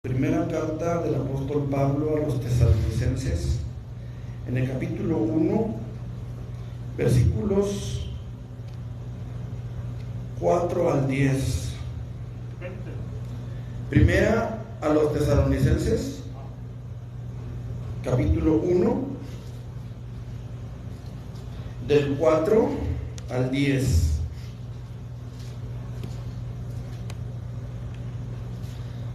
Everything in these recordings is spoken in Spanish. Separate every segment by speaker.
Speaker 1: Primera carta del apóstol Pablo a los tesalonicenses, en el capítulo 1, versículos 4 al 10. Primera a los tesalonicenses, capítulo 1, del 4 al 10.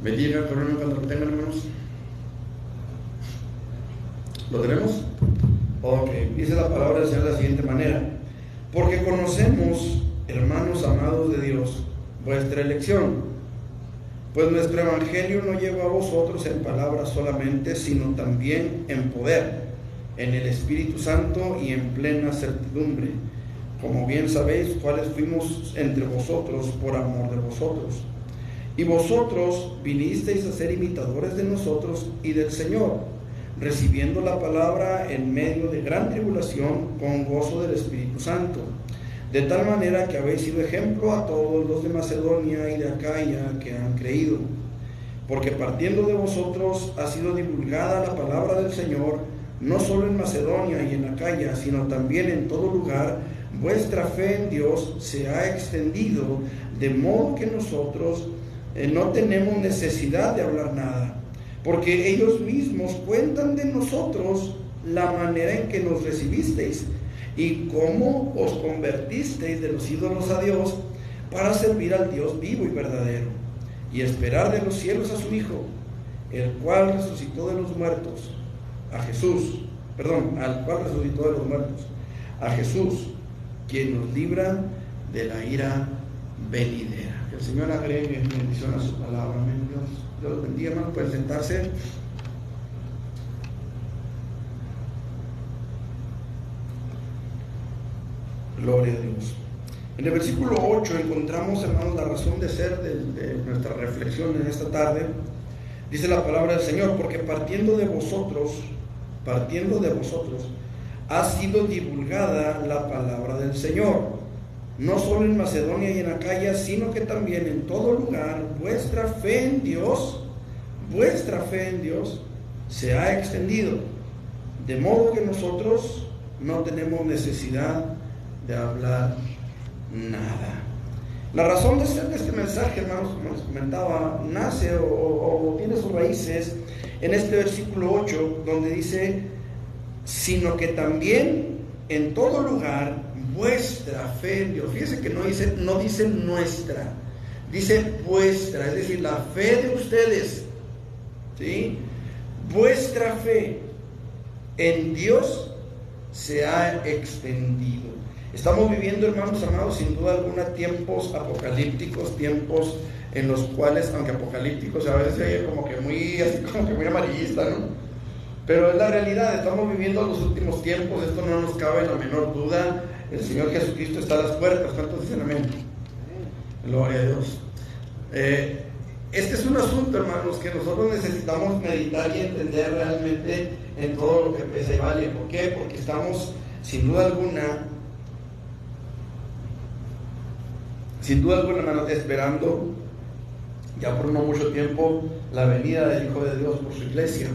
Speaker 1: Me digan cuando lo tengan, hermanos. ¿Lo tenemos? Ok, dice la palabra del Señor de la siguiente manera: porque conocemos, hermanos amados de Dios, vuestra elección, pues nuestro evangelio no llegó a vosotros en palabras solamente, sino también en poder, en el Espíritu Santo y en plena certidumbre, como bien sabéis cuáles fuimos entre vosotros por amor de vosotros. Y vosotros vinisteis a ser imitadores de nosotros y del Señor, recibiendo la palabra en medio de gran tribulación con gozo del Espíritu Santo, de tal manera que habéis sido ejemplo a todos los de Macedonia y de Acaya que han creído. Porque partiendo de vosotros ha sido divulgada la palabra del Señor, no solo en Macedonia y en Acaya, sino también en todo lugar. Vuestra fe en Dios se ha extendido, de modo que nosotros no tenemos necesidad de hablar nada, porque ellos mismos cuentan de nosotros la manera en que nos recibisteis y cómo os convertisteis de los ídolos a Dios para servir al Dios vivo y verdadero, y esperar de los cielos a su Hijo, el cual resucitó de los muertos, al cual resucitó de los muertos, a Jesús, quien nos libra de la ira venidera. Que el Señor agregue bendición a su palabra. Amén. Dios los bendiga, hermanos. Pueden sentarse. Gloria a Dios. En el versículo 8 encontramos, hermanos, la razón de ser de nuestra reflexión en esta tarde. Dice la palabra del Señor: porque partiendo de vosotros ha sido divulgada la palabra del Señor, no solo en Macedonia y en Acaya, sino que también en todo lugar. Vuestra fe en Dios se ha extendido, de modo que nosotros no tenemos necesidad de hablar nada. La razón de ser de este mensaje, hermanos, como les comentaba, nace o tiene sus raíces en este versículo 8, donde dice: sino que también en todo lugar vuestra fe en Dios. Fíjense que no dice nuestra, dice vuestra, es decir, la fe de ustedes, ¿sí? Vuestra fe en Dios se ha extendido. Estamos viviendo, hermanos amados, sin duda alguna, tiempos apocalípticos, tiempos en los cuales, aunque apocalípticos a veces se oye como que muy amarillista, ¿no? Pero es la realidad. Estamos viviendo los últimos tiempos, esto no nos cabe la menor duda. El Señor Jesucristo está a las puertas. ¿Cuántos dicen amén? Gloria a Dios. Este es un asunto, hermanos, que nosotros necesitamos meditar y entender realmente en todo lo que se vale. ¿Por qué? Porque estamos, sin duda alguna, hermanos, esperando ya por no mucho tiempo la venida del Hijo de Dios por su iglesia.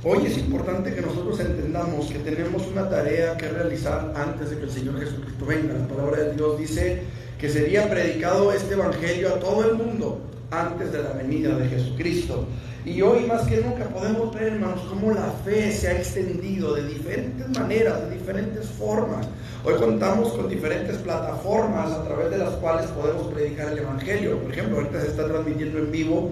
Speaker 1: Hoy es importante que nosotros entendamos que tenemos una tarea que realizar antes de que el Señor Jesucristo venga. La palabra de Dios dice que sería predicado este evangelio a todo el mundo antes de la venida de Jesucristo. Y hoy más que nunca podemos ver, hermanos, cómo la fe se ha extendido de diferentes maneras, de diferentes formas. Hoy contamos con diferentes plataformas a través de las cuales podemos predicar el evangelio. Por ejemplo, ahorita se está transmitiendo en vivo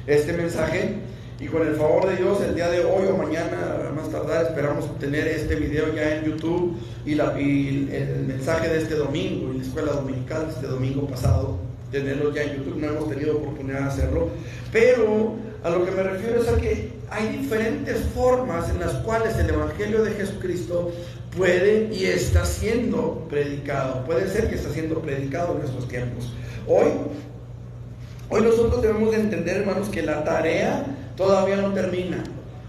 Speaker 1: este mensaje, y con el favor de Dios, el día de hoy o mañana, más tardar, esperamos tener este video ya en YouTube y el mensaje de este domingo y la escuela dominical de este domingo pasado, tenerlo ya en YouTube. No hemos tenido oportunidad de hacerlo, pero a lo que me refiero es a que hay diferentes formas en las cuales el evangelio de Jesucristo puede y está siendo predicado. Puede ser que está siendo predicado en estos tiempos. Hoy nosotros debemos de entender, hermanos, que la tarea todavía no termina.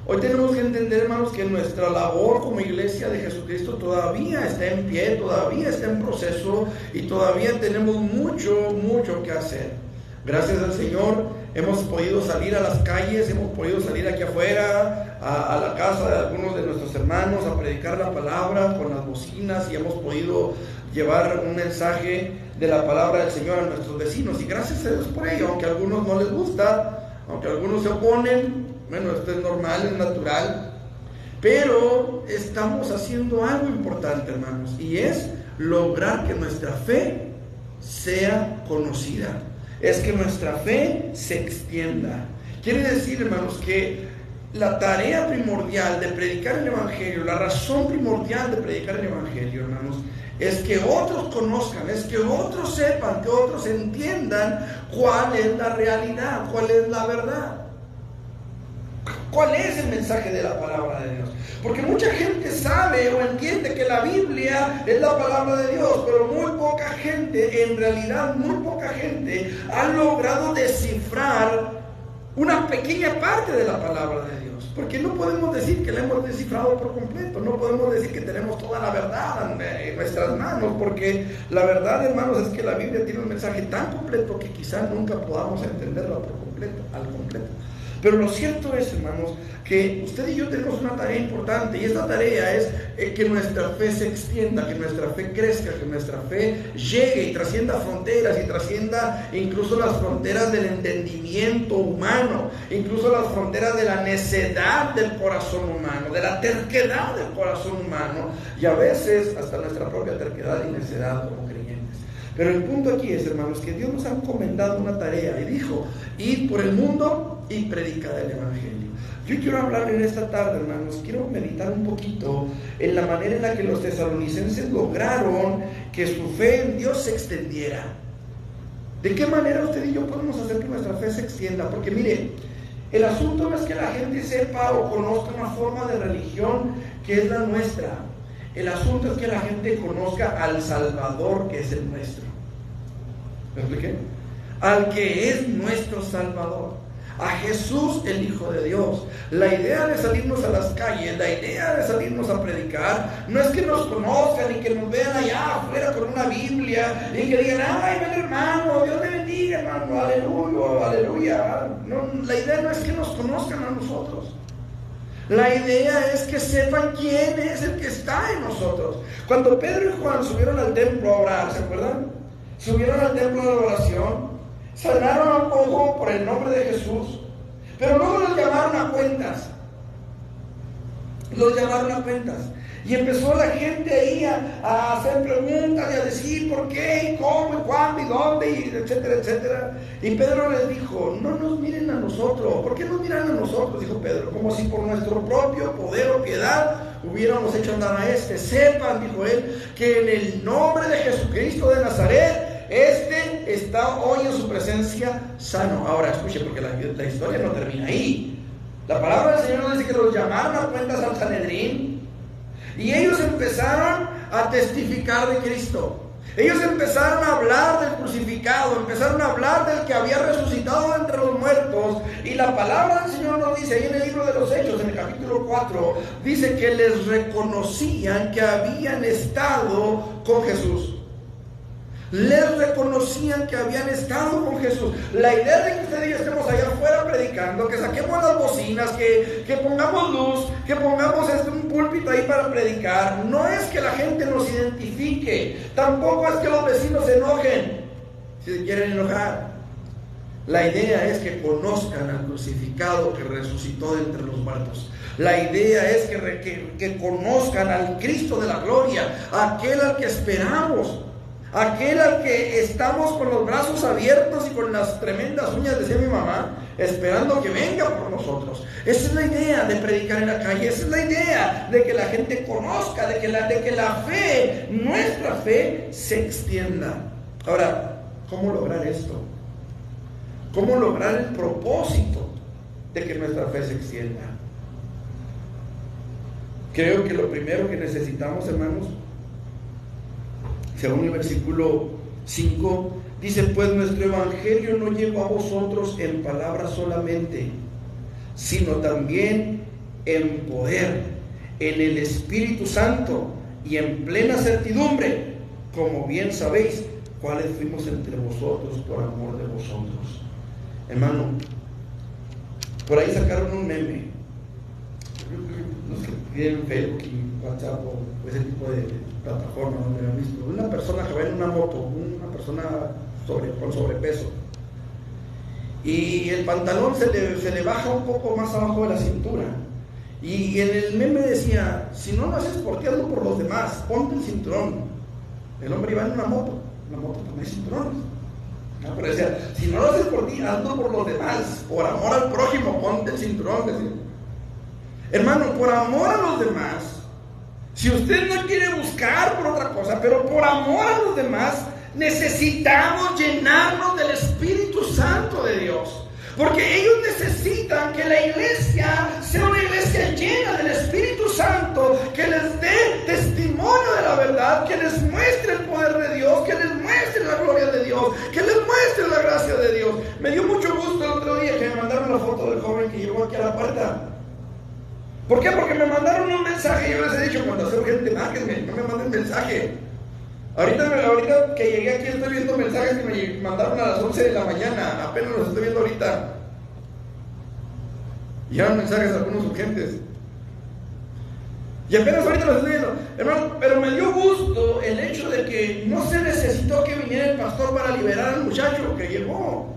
Speaker 1: Hoy tenemos que entender, hermanos, que nuestra labor como iglesia de Jesucristo todavía está en pie, todavía está en proceso y todavía tenemos mucho que hacer. Gracias al Señor, hemos podido salir a las calles, hemos podido salir aquí afuera, a la casa de algunos de nuestros hermanos, a predicar la palabra con las bocinas, y hemos podido llevar un mensaje de la palabra del Señor a nuestros vecinos, y gracias a Dios por ello, aunque a algunos no les gusta, aunque algunos se oponen. Bueno, esto es normal, es natural, pero estamos haciendo algo importante, hermanos, y es lograr que nuestra fe sea conocida, es que nuestra fe se extienda. Quiere decir, hermanos, que la tarea primordial de predicar el Evangelio, la razón primordial de predicar el Evangelio, hermanos, es que otros conozcan, es que otros sepan, que otros entiendan cuál es la realidad, cuál es la verdad, cuál es el mensaje de la palabra de Dios. Porque mucha gente sabe o entiende que la Biblia es la palabra de Dios, pero muy poca gente, en realidad muy poca gente, ha logrado descifrar una pequeña parte de la palabra de Dios. Porque no podemos decir que la hemos descifrado por completo, no podemos decir que tenemos toda la verdad en nuestras manos, porque la verdad, hermanos, es que la Biblia tiene un mensaje tan completo que quizás nunca podamos entenderlo por completo, al completo. Pero lo cierto es, hermanos, que usted y yo tenemos una tarea importante, y esta tarea es que nuestra fe se extienda, que nuestra fe crezca, que nuestra fe llegue y trascienda fronteras, y trascienda incluso las fronteras del entendimiento humano, incluso las fronteras de la necedad del corazón humano, de la terquedad del corazón humano, y a veces hasta nuestra propia terquedad y necedad como creyentes. Pero el punto aquí es, hermanos, que Dios nos ha encomendado una tarea, y dijo: id por el mundo y predicad el Evangelio. Yo quiero hablar en esta tarde, hermanos, quiero meditar un poquito en la manera en la que los tesalonicenses lograron que su fe en Dios se extendiera. ¿De qué manera usted y yo podemos hacer que nuestra fe se extienda? Porque mire, el asunto no es que la gente sepa o conozca una forma de religión que es la nuestra. El asunto es que la gente conozca al Salvador, que es el nuestro. ¿Me expliqué? Al que es nuestro Salvador, a Jesús, el Hijo de Dios. La idea de salirnos a las calles, la idea de salirnos a predicar, no es que nos conozcan y que nos vean allá afuera con una Biblia y que digan: ay, ven hermano, Dios le bendiga, hermano, aleluya, aleluya. No, la idea no es que nos conozcan a nosotros. La idea es que sepan quién es el que está en nosotros. Cuando Pedro y Juan subieron al templo a orar, ¿se acuerdan? Subieron al templo de oración, sanaron a un cojo por el nombre de Jesús, pero luego los llamaron a cuentas. Los llamaron a cuentas. Y empezó la gente ahí a hacer preguntas y a decir por qué, y cómo, y cuándo, y dónde, y etcétera, etcétera. Y Pedro les dijo: no nos miren a nosotros. ¿Por qué nos miran a nosotros? Dijo Pedro, como si por nuestro propio poder o piedad hubiéramos hecho andar a este. Sepan, dijo él, que en el nombre de Jesucristo de Nazaret, este está hoy en su presencia sano. Ahora escuche, porque la historia no termina ahí. La palabra del Señor nos dice que los llamaron a cuentas al Sanedrín, y ellos empezaron a testificar de Cristo. Ellos empezaron a hablar del crucificado, empezaron a hablar del que había resucitado entre los muertos. Y la palabra del Señor nos dice ahí en el libro de los Hechos, en el capítulo 4, dice que les reconocían que habían estado con Jesús. Les reconocían que habían estado con Jesús. La idea de que usted y yo estemos allá afuera predicando, que saquemos las bocinas, que pongamos luz, que pongamos un púlpito ahí para predicar, no es que la gente nos identifique, tampoco es que los vecinos se enojen si se quieren enojar. La idea es que conozcan al crucificado que resucitó de entre los muertos. La idea es que conozcan al Cristo de la gloria, aquel al que esperamos, aquel al que estamos con los brazos abiertos y con las tremendas uñas, decía mi mamá, esperando que venga por nosotros. Esa es la idea de predicar en la calle, esa es la idea de que la gente conozca, de que la fe, nuestra fe, se extienda. Ahora, ¿cómo lograr esto? ¿Cómo lograr el propósito de que nuestra fe se extienda? Creo que lo primero que necesitamos, hermanos, según el versículo 5, dice: pues nuestro evangelio no llegó a vosotros en palabras solamente, sino también en poder, en el Espíritu Santo y en plena certidumbre, como bien sabéis cuáles fuimos entre vosotros por amor de vosotros. Hermano, por ahí sacaron un meme, los que tienen Facebook y WhatsApp o ese tipo de plataformas donde lo han visto, una persona que va en una moto, una persona con sobrepeso, y el pantalón se le baja un poco más abajo de la cintura, y en el meme decía: si no lo haces por ti, hazlo por los demás, ponte el cinturón. El hombre iba en una moto también hay cinturones. No, pero decía: si no lo haces por ti, hazlo por los demás, por amor al prójimo, ponte el cinturón. Decía. Hermano, por amor a los demás, si usted no quiere buscar por otra cosa, pero por amor a los demás, necesitamos llenarnos del Espíritu Santo de Dios. Porque ellos necesitan que la iglesia sea una iglesia llena del Espíritu Santo, que les dé testimonio de la verdad, que les muestre el poder de Dios, que les muestre la gloria de Dios, que les muestre la gracia de Dios. Me dio mucho gusto el otro día que me mandaron la foto del joven que llegó aquí a la puerta. ¿Por qué? Porque me mandaron un mensaje y yo les he dicho: cuando sea urgente, márquenme, no me manden mensaje. Ahorita que llegué aquí estoy viendo mensajes que me mandaron a las 11 de la mañana, apenas los estoy viendo ahorita. Y eran mensajes algunos urgentes. Y apenas ahorita los estoy viendo, hermano, pero me dio gusto el hecho de que no se necesitó que viniera el pastor para liberar al muchacho que llegó.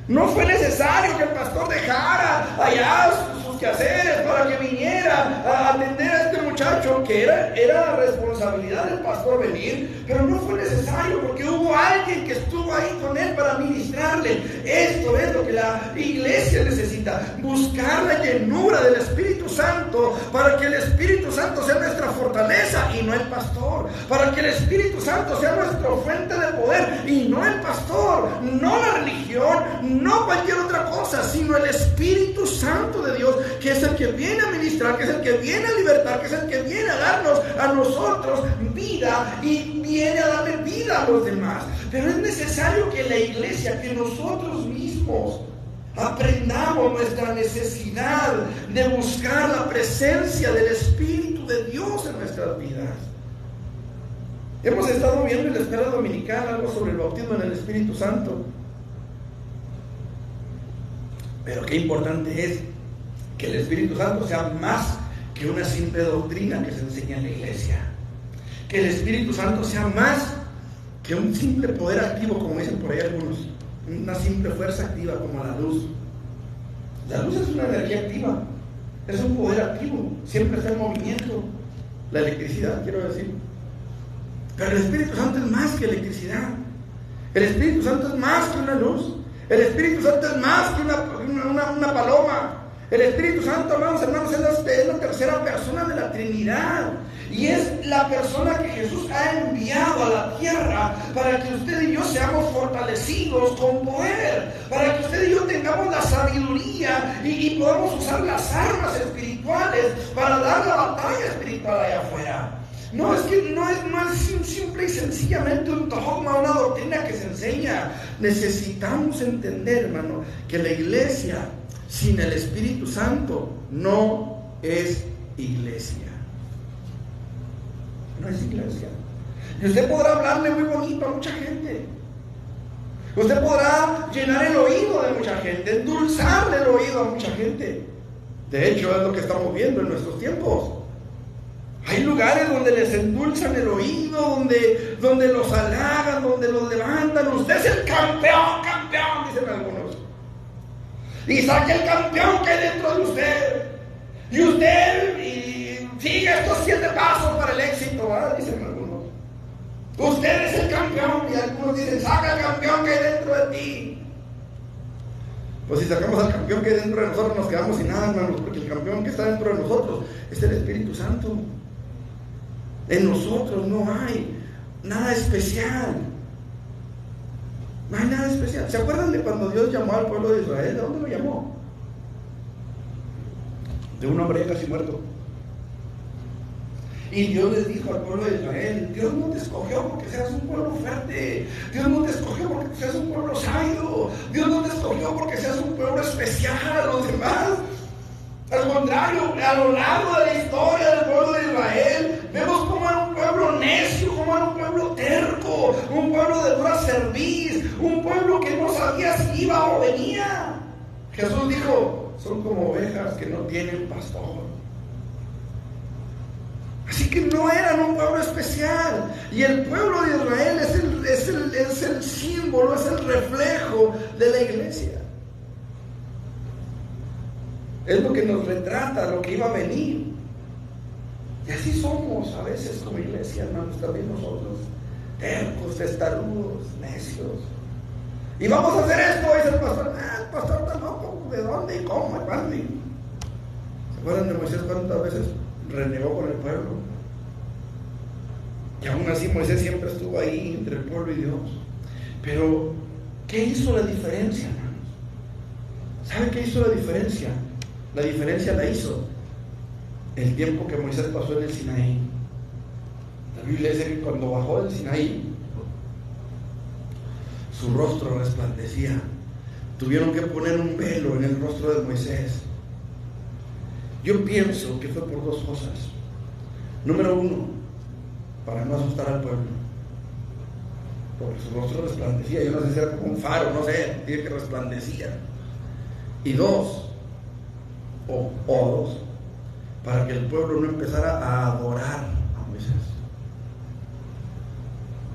Speaker 1: No fue necesario que el pastor dejara allá sus quehaceres para que viniera a atender a este muchacho, que era responsabilidad del pastor venir, pero no fue necesario porque hubo alguien que estuvo ahí con él para ministrarle. Esto es lo que la iglesia necesita: buscar la llenura del Espíritu Santo, para que el Espíritu Santo sea nuestra fortaleza y no el pastor, para que el Espíritu Santo sea nuestra fuente de poder y no el pastor, no la religión, no cualquier otra cosa, sino el Espíritu Santo de Dios, que es el que viene a ministrar, que es el que viene a libertar, que es el que viene a darnos a nosotros vida y viene a darle vida a los demás. Pero es necesario que la iglesia, que nosotros mismos aprendamos nuestra necesidad de buscar la presencia del Espíritu de Dios en nuestras vidas. Hemos estado viendo en la escuela dominical algo sobre el bautismo en el Espíritu Santo. Pero qué importante es que el Espíritu Santo sea más que una simple doctrina que se enseña en la iglesia. Que el Espíritu Santo sea más que un simple poder activo, como dicen por ahí algunos. Una simple fuerza activa como la luz. La luz es una energía activa, es un poder activo, siempre está en movimiento. La electricidad, quiero decir. Pero el Espíritu Santo es más que electricidad. El Espíritu Santo es más que una luz. El Espíritu Santo es más que una paloma. El Espíritu Santo, hermanos, es la tercera persona de la Trinidad. Y es la persona que Jesús ha enviado a la tierra para que usted y yo seamos fortalecidos con poder, para que usted y yo tengamos la sabiduría y podamos usar las armas espirituales para dar la batalla espiritual allá afuera. No es simple y sencillamente un dogma, una doctrina que se enseña. Necesitamos entender, hermano, que la iglesia sin el Espíritu Santo no es iglesia. No es iglesia. Y usted podrá hablarle muy bonito a mucha gente. Usted podrá llenar el oído de mucha gente, endulzarle el oído a mucha gente. De hecho, es lo que estamos viendo en nuestros tiempos. Hay lugares donde les endulzan el oído, donde los halagan, donde los levantan. Usted es el campeón, dicen algunos. Y saque el campeón que hay dentro de usted. Y usted sigue estos 7 pasos para el éxito, ¿verdad? Dicen algunos. Usted es el campeón. Y algunos dicen: saca el campeón que hay dentro de ti. Pues si sacamos al campeón que hay dentro de nosotros, nos quedamos sin nada, hermanos, porque el campeón que está dentro de nosotros es el Espíritu Santo. En nosotros no hay nada especial. No hay nada especial. ¿Se acuerdan de cuando Dios llamó al pueblo de Israel? ¿De dónde lo llamó? De un hombre ya casi muerto. Y Dios les dijo al pueblo de Israel: Dios no te escogió porque seas un pueblo fuerte. Dios no te escogió porque seas un pueblo sabio. Dios no te escogió porque seas un pueblo especial a los demás. Al contrario, a lo largo de la historia del pueblo de Israel, vemos cómo era un pueblo necio, cómo era un pueblo terco, un pueblo de dura cerviz, un pueblo que no sabía si iba o venía. Jesús dijo, son como ovejas que no tienen pastor. Así que no eran un pueblo especial. Y el pueblo de Israel es el símbolo, es el reflejo de la iglesia. Es lo que nos retrata, lo que iba a venir. Y así somos a veces como iglesia, hermanos, también nosotros. Tercos, testarudos, necios. Y vamos a hacer esto, dice el pastor. El pastor tampoco, ¿de dónde y cómo? ¿Cuándo? ¿Se acuerdan de Moisés cuántas veces renegó con el pueblo? Y aún así Moisés siempre estuvo ahí entre el pueblo y Dios. Pero, ¿qué hizo la diferencia, hermanos? ¿Sabe qué hizo la diferencia? La diferencia la hizo el tiempo que Moisés pasó en el Sinaí. La Biblia dice que cuando bajó del Sinaí, su rostro resplandecía. Tuvieron que poner un velo en el rostro de Moisés. Yo pienso que fue por dos cosas. Número uno, para no asustar al pueblo, porque su rostro resplandecía. Yo no sé si era como un faro, no sé, dice que resplandecía. Y dos, para que el pueblo no empezara a adorar a Moisés.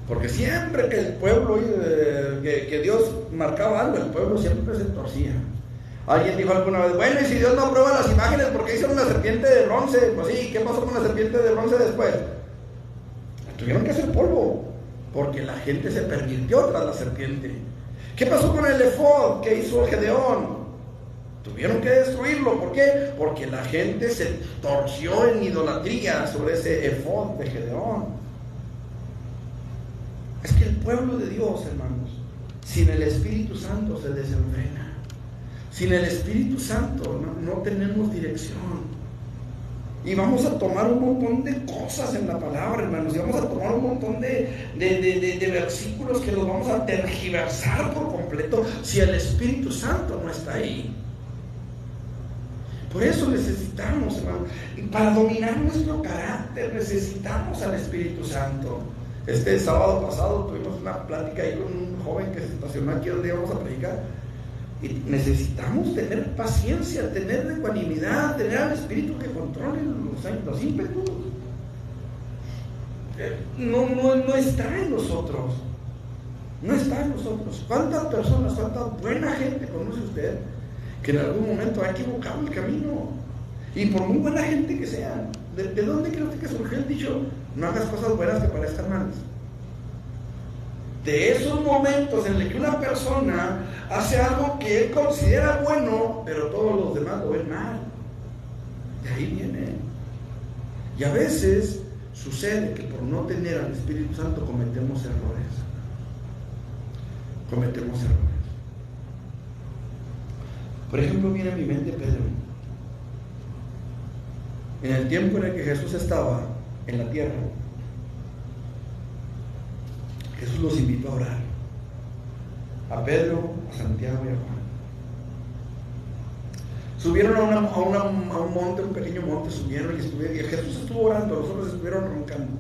Speaker 1: Porque siempre que el pueblo, que Dios marcaba algo, el pueblo siempre se torcía. Alguien dijo alguna vez, bueno, y si Dios no aprueba las imágenes, ¿por qué hicieron una serpiente de bronce? Pues sí, ¿qué pasó con la serpiente de bronce después? Tuvieron que hacer polvo, porque la gente se pervirtió tras la serpiente. ¿Qué pasó con el efod que hizo Gedeón? Tuvieron que destruirlo. ¿Por qué? Porque la gente se torció en idolatría sobre ese efod de Gedeón. Es que el pueblo de Dios, hermanos, sin el Espíritu Santo se desenfrena. Sin el Espíritu Santo no tenemos dirección. Y vamos a tomar un montón de cosas en la palabra, hermanos. Y vamos a tomar un montón de versículos que los vamos a tergiversar por completo si el Espíritu Santo no está ahí. Por eso necesitamos, hermano, para dominar nuestro carácter, necesitamos al Espíritu Santo. Este sábado pasado tuvimos una plática ahí con un joven que se estacionó aquí donde íbamos a predicar. Y necesitamos tener paciencia, tener ecuanimidad, tener al Espíritu que controle los ímpetus. No está en nosotros. No está en nosotros. ¿Cuántas personas, cuánta buena gente conoce usted que en algún momento ha equivocado el camino? Y por muy buena gente que sea, ¿de dónde cree usted que surgió el dicho? No hagas cosas buenas que parezcan malas. De esos momentos en los que una persona hace algo que él considera bueno, pero todos los demás lo ven mal. De ahí viene. Y a veces sucede que por no tener al Espíritu Santo cometemos errores. Por ejemplo, viene a mi mente Pedro. En el tiempo en el que Jesús estaba en la tierra, Jesús los invitó a orar. A Pedro, a Santiago y a Juan. Subieron a un monte, un pequeño monte, subieron y Jesús estuvo orando, los otros estuvieron roncando.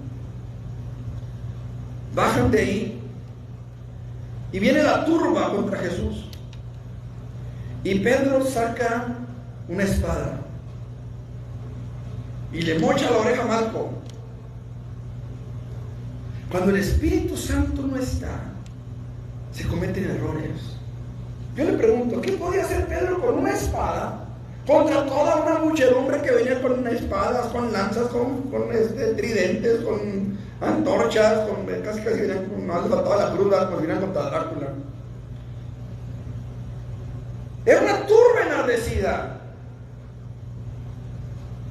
Speaker 1: Bajan de ahí y viene la turba contra Jesús. Y Pedro saca una espada y le mocha la oreja a Malco. Cuando el Espíritu Santo no está, se cometen errores. Yo le pregunto, ¿qué podía hacer Pedro con una espada contra toda una muchedumbre que venía con espadas, con lanzas, con tridentes, con antorchas, casi venían con, no les faltaba la cruz, pues venían contra Drácula? Era una turba enardecida.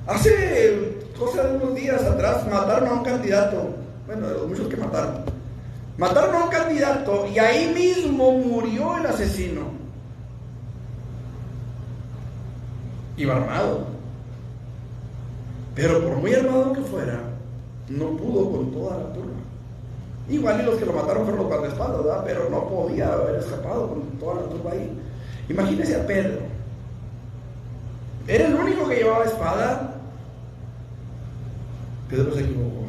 Speaker 1: Hace cosa de unos días atrás mataron a un candidato. Bueno, de los muchos que mataron. Mataron a un candidato y ahí mismo murió el asesino. Iba armado. Pero por muy armado que fuera, no pudo con toda la turba. Igual y los que lo mataron fueron los guardaespaldas, ¿verdad? Pero no podía haber escapado con toda la turba ahí. Imagínese a Pedro. Era el único que llevaba espada. Pedro se equivocó.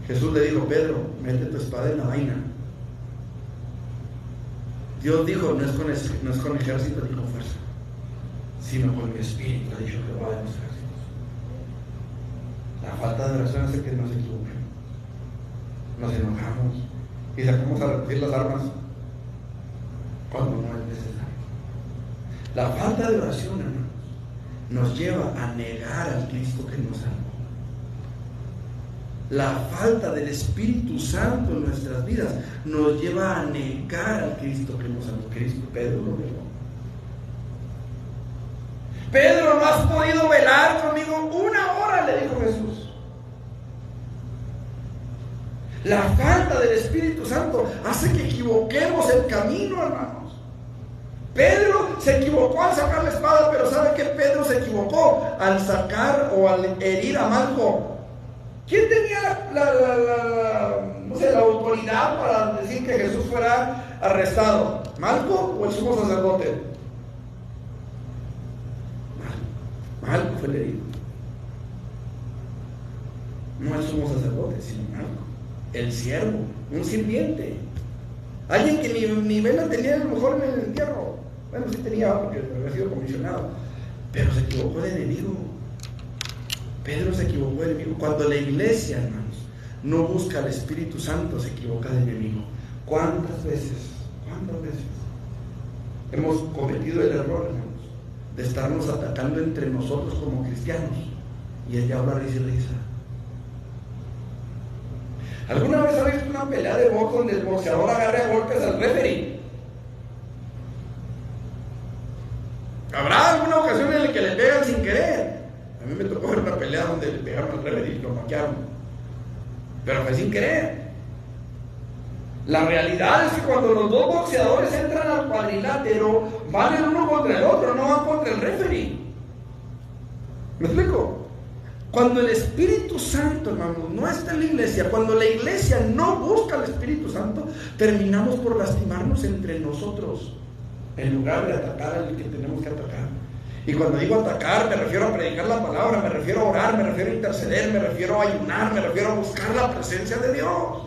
Speaker 1: Jesús le dijo, Pedro, mete tu espada en la vaina. Dios dijo, no es con ejército ni con fuerza, sino con mi espíritu, ha dicho Jehová de los ejércitos. La falta de oración hace que nos equivoquemos, nos enojamos y sacamos a repetir las armas cuando no es necesario. La falta de oración, hermanos, nos lleva a negar al Cristo que nos salvó. La falta del Espíritu Santo en nuestras vidas nos lleva a negar al Cristo que nos salvó. Pedro lo negó. Pedro, ¿no has podido velar conmigo 1 hora?, le dijo Jesús. La falta del Espíritu Santo hace que equivoquemos el camino, hermanos. Pedro se equivocó al sacar la espada, pero ¿sabe qué? Pedro se equivocó al sacar o al herir a Malco. ¿Quién tenía la autoridad para decir que Jesús fuera arrestado? ¿Malco o el sumo sacerdote? Malco fue el herido. No el sumo sacerdote, sino Malco, el siervo, un sirviente, alguien que ni vela tenía a lo mejor en el entierro. Bueno, sí tenía, porque había sido comisionado, pero se equivocó el enemigo. Pedro se equivocó el enemigo. Cuando la iglesia, hermanos, no busca al Espíritu Santo, se equivoca el enemigo. ¿Cuántas veces hemos cometido el error, hermanos, de estarnos atacando entre nosotros como cristianos y el diablo a risa y risa? ¿Alguna vez ha visto una pelea de box donde el boxeador agarre a golpes al referee? ¿Habrá alguna ocasión en la que le pegan sin querer? A mí me tocó ver una pelea donde le pegaron al referee y lo noquearon, pero fue sin querer. La realidad es que cuando los dos boxeadores entran al cuadrilátero, van el uno contra el otro, no van contra el referee. ¿Me explico? Cuando el Espíritu Santo, hermanos, no está en la iglesia, cuando la iglesia no busca al Espíritu Santo, terminamos por lastimarnos entre nosotros, en lugar de atacar al que tenemos que atacar. Y cuando digo atacar, me refiero a predicar la palabra, me refiero a orar, me refiero a interceder, me refiero a ayunar, me refiero a buscar la presencia de Dios.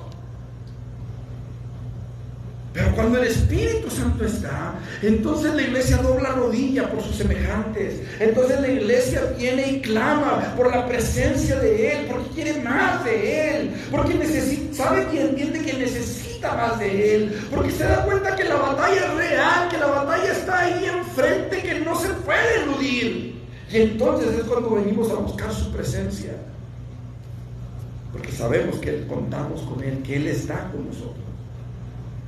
Speaker 1: Pero cuando el Espíritu Santo está, entonces la iglesia dobla rodilla por sus semejantes. Entonces la iglesia viene y clama por la presencia de Él, porque quiere más de Él, porque sabe y entiende que necesita más de Él, porque se da cuenta que la batalla es real, que la batalla está ahí enfrente, que no se puede eludir. Y entonces es cuando venimos a buscar su presencia, porque sabemos que contamos con Él, que Él está con nosotros.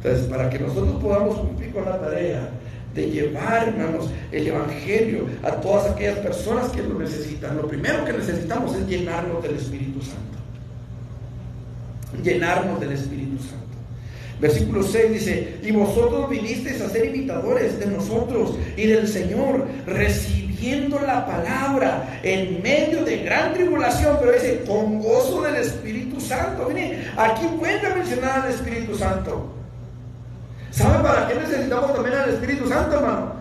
Speaker 1: Entonces, para que nosotros podamos cumplir con la tarea de llevar, hermanos, el Evangelio a todas aquellas personas que lo necesitan, lo primero que necesitamos es llenarnos del Espíritu Santo. Llenarnos del Espíritu Santo. Versículo 6 dice: y vosotros vinisteis a ser imitadores de nosotros y del Señor, recibiendo la palabra en medio de gran tribulación, pero dice, con gozo del Espíritu Santo. Mire, aquí vuelve a mencionar al Espíritu Santo. ¿Saben para qué necesitamos también al Espíritu Santo, hermano?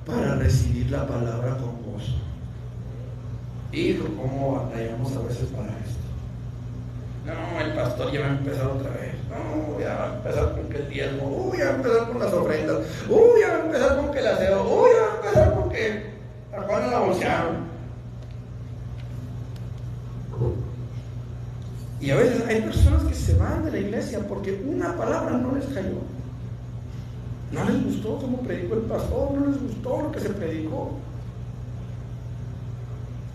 Speaker 1: Para recibir la palabra con gozo. Hijo, ¿cómo batallamos a veces para esto? No, el pastor ya va a empezar otra vez. No, ya va a empezar con que el diezmo. Ya va a empezar con las ofrendas. Ya va a empezar con que el aseo. Ya va a empezar con que a Juana la bolsearon. Y a veces hay personas que se van de la iglesia porque una palabra no les cayó. No les gustó cómo predicó el pastor, no les gustó lo que se predicó.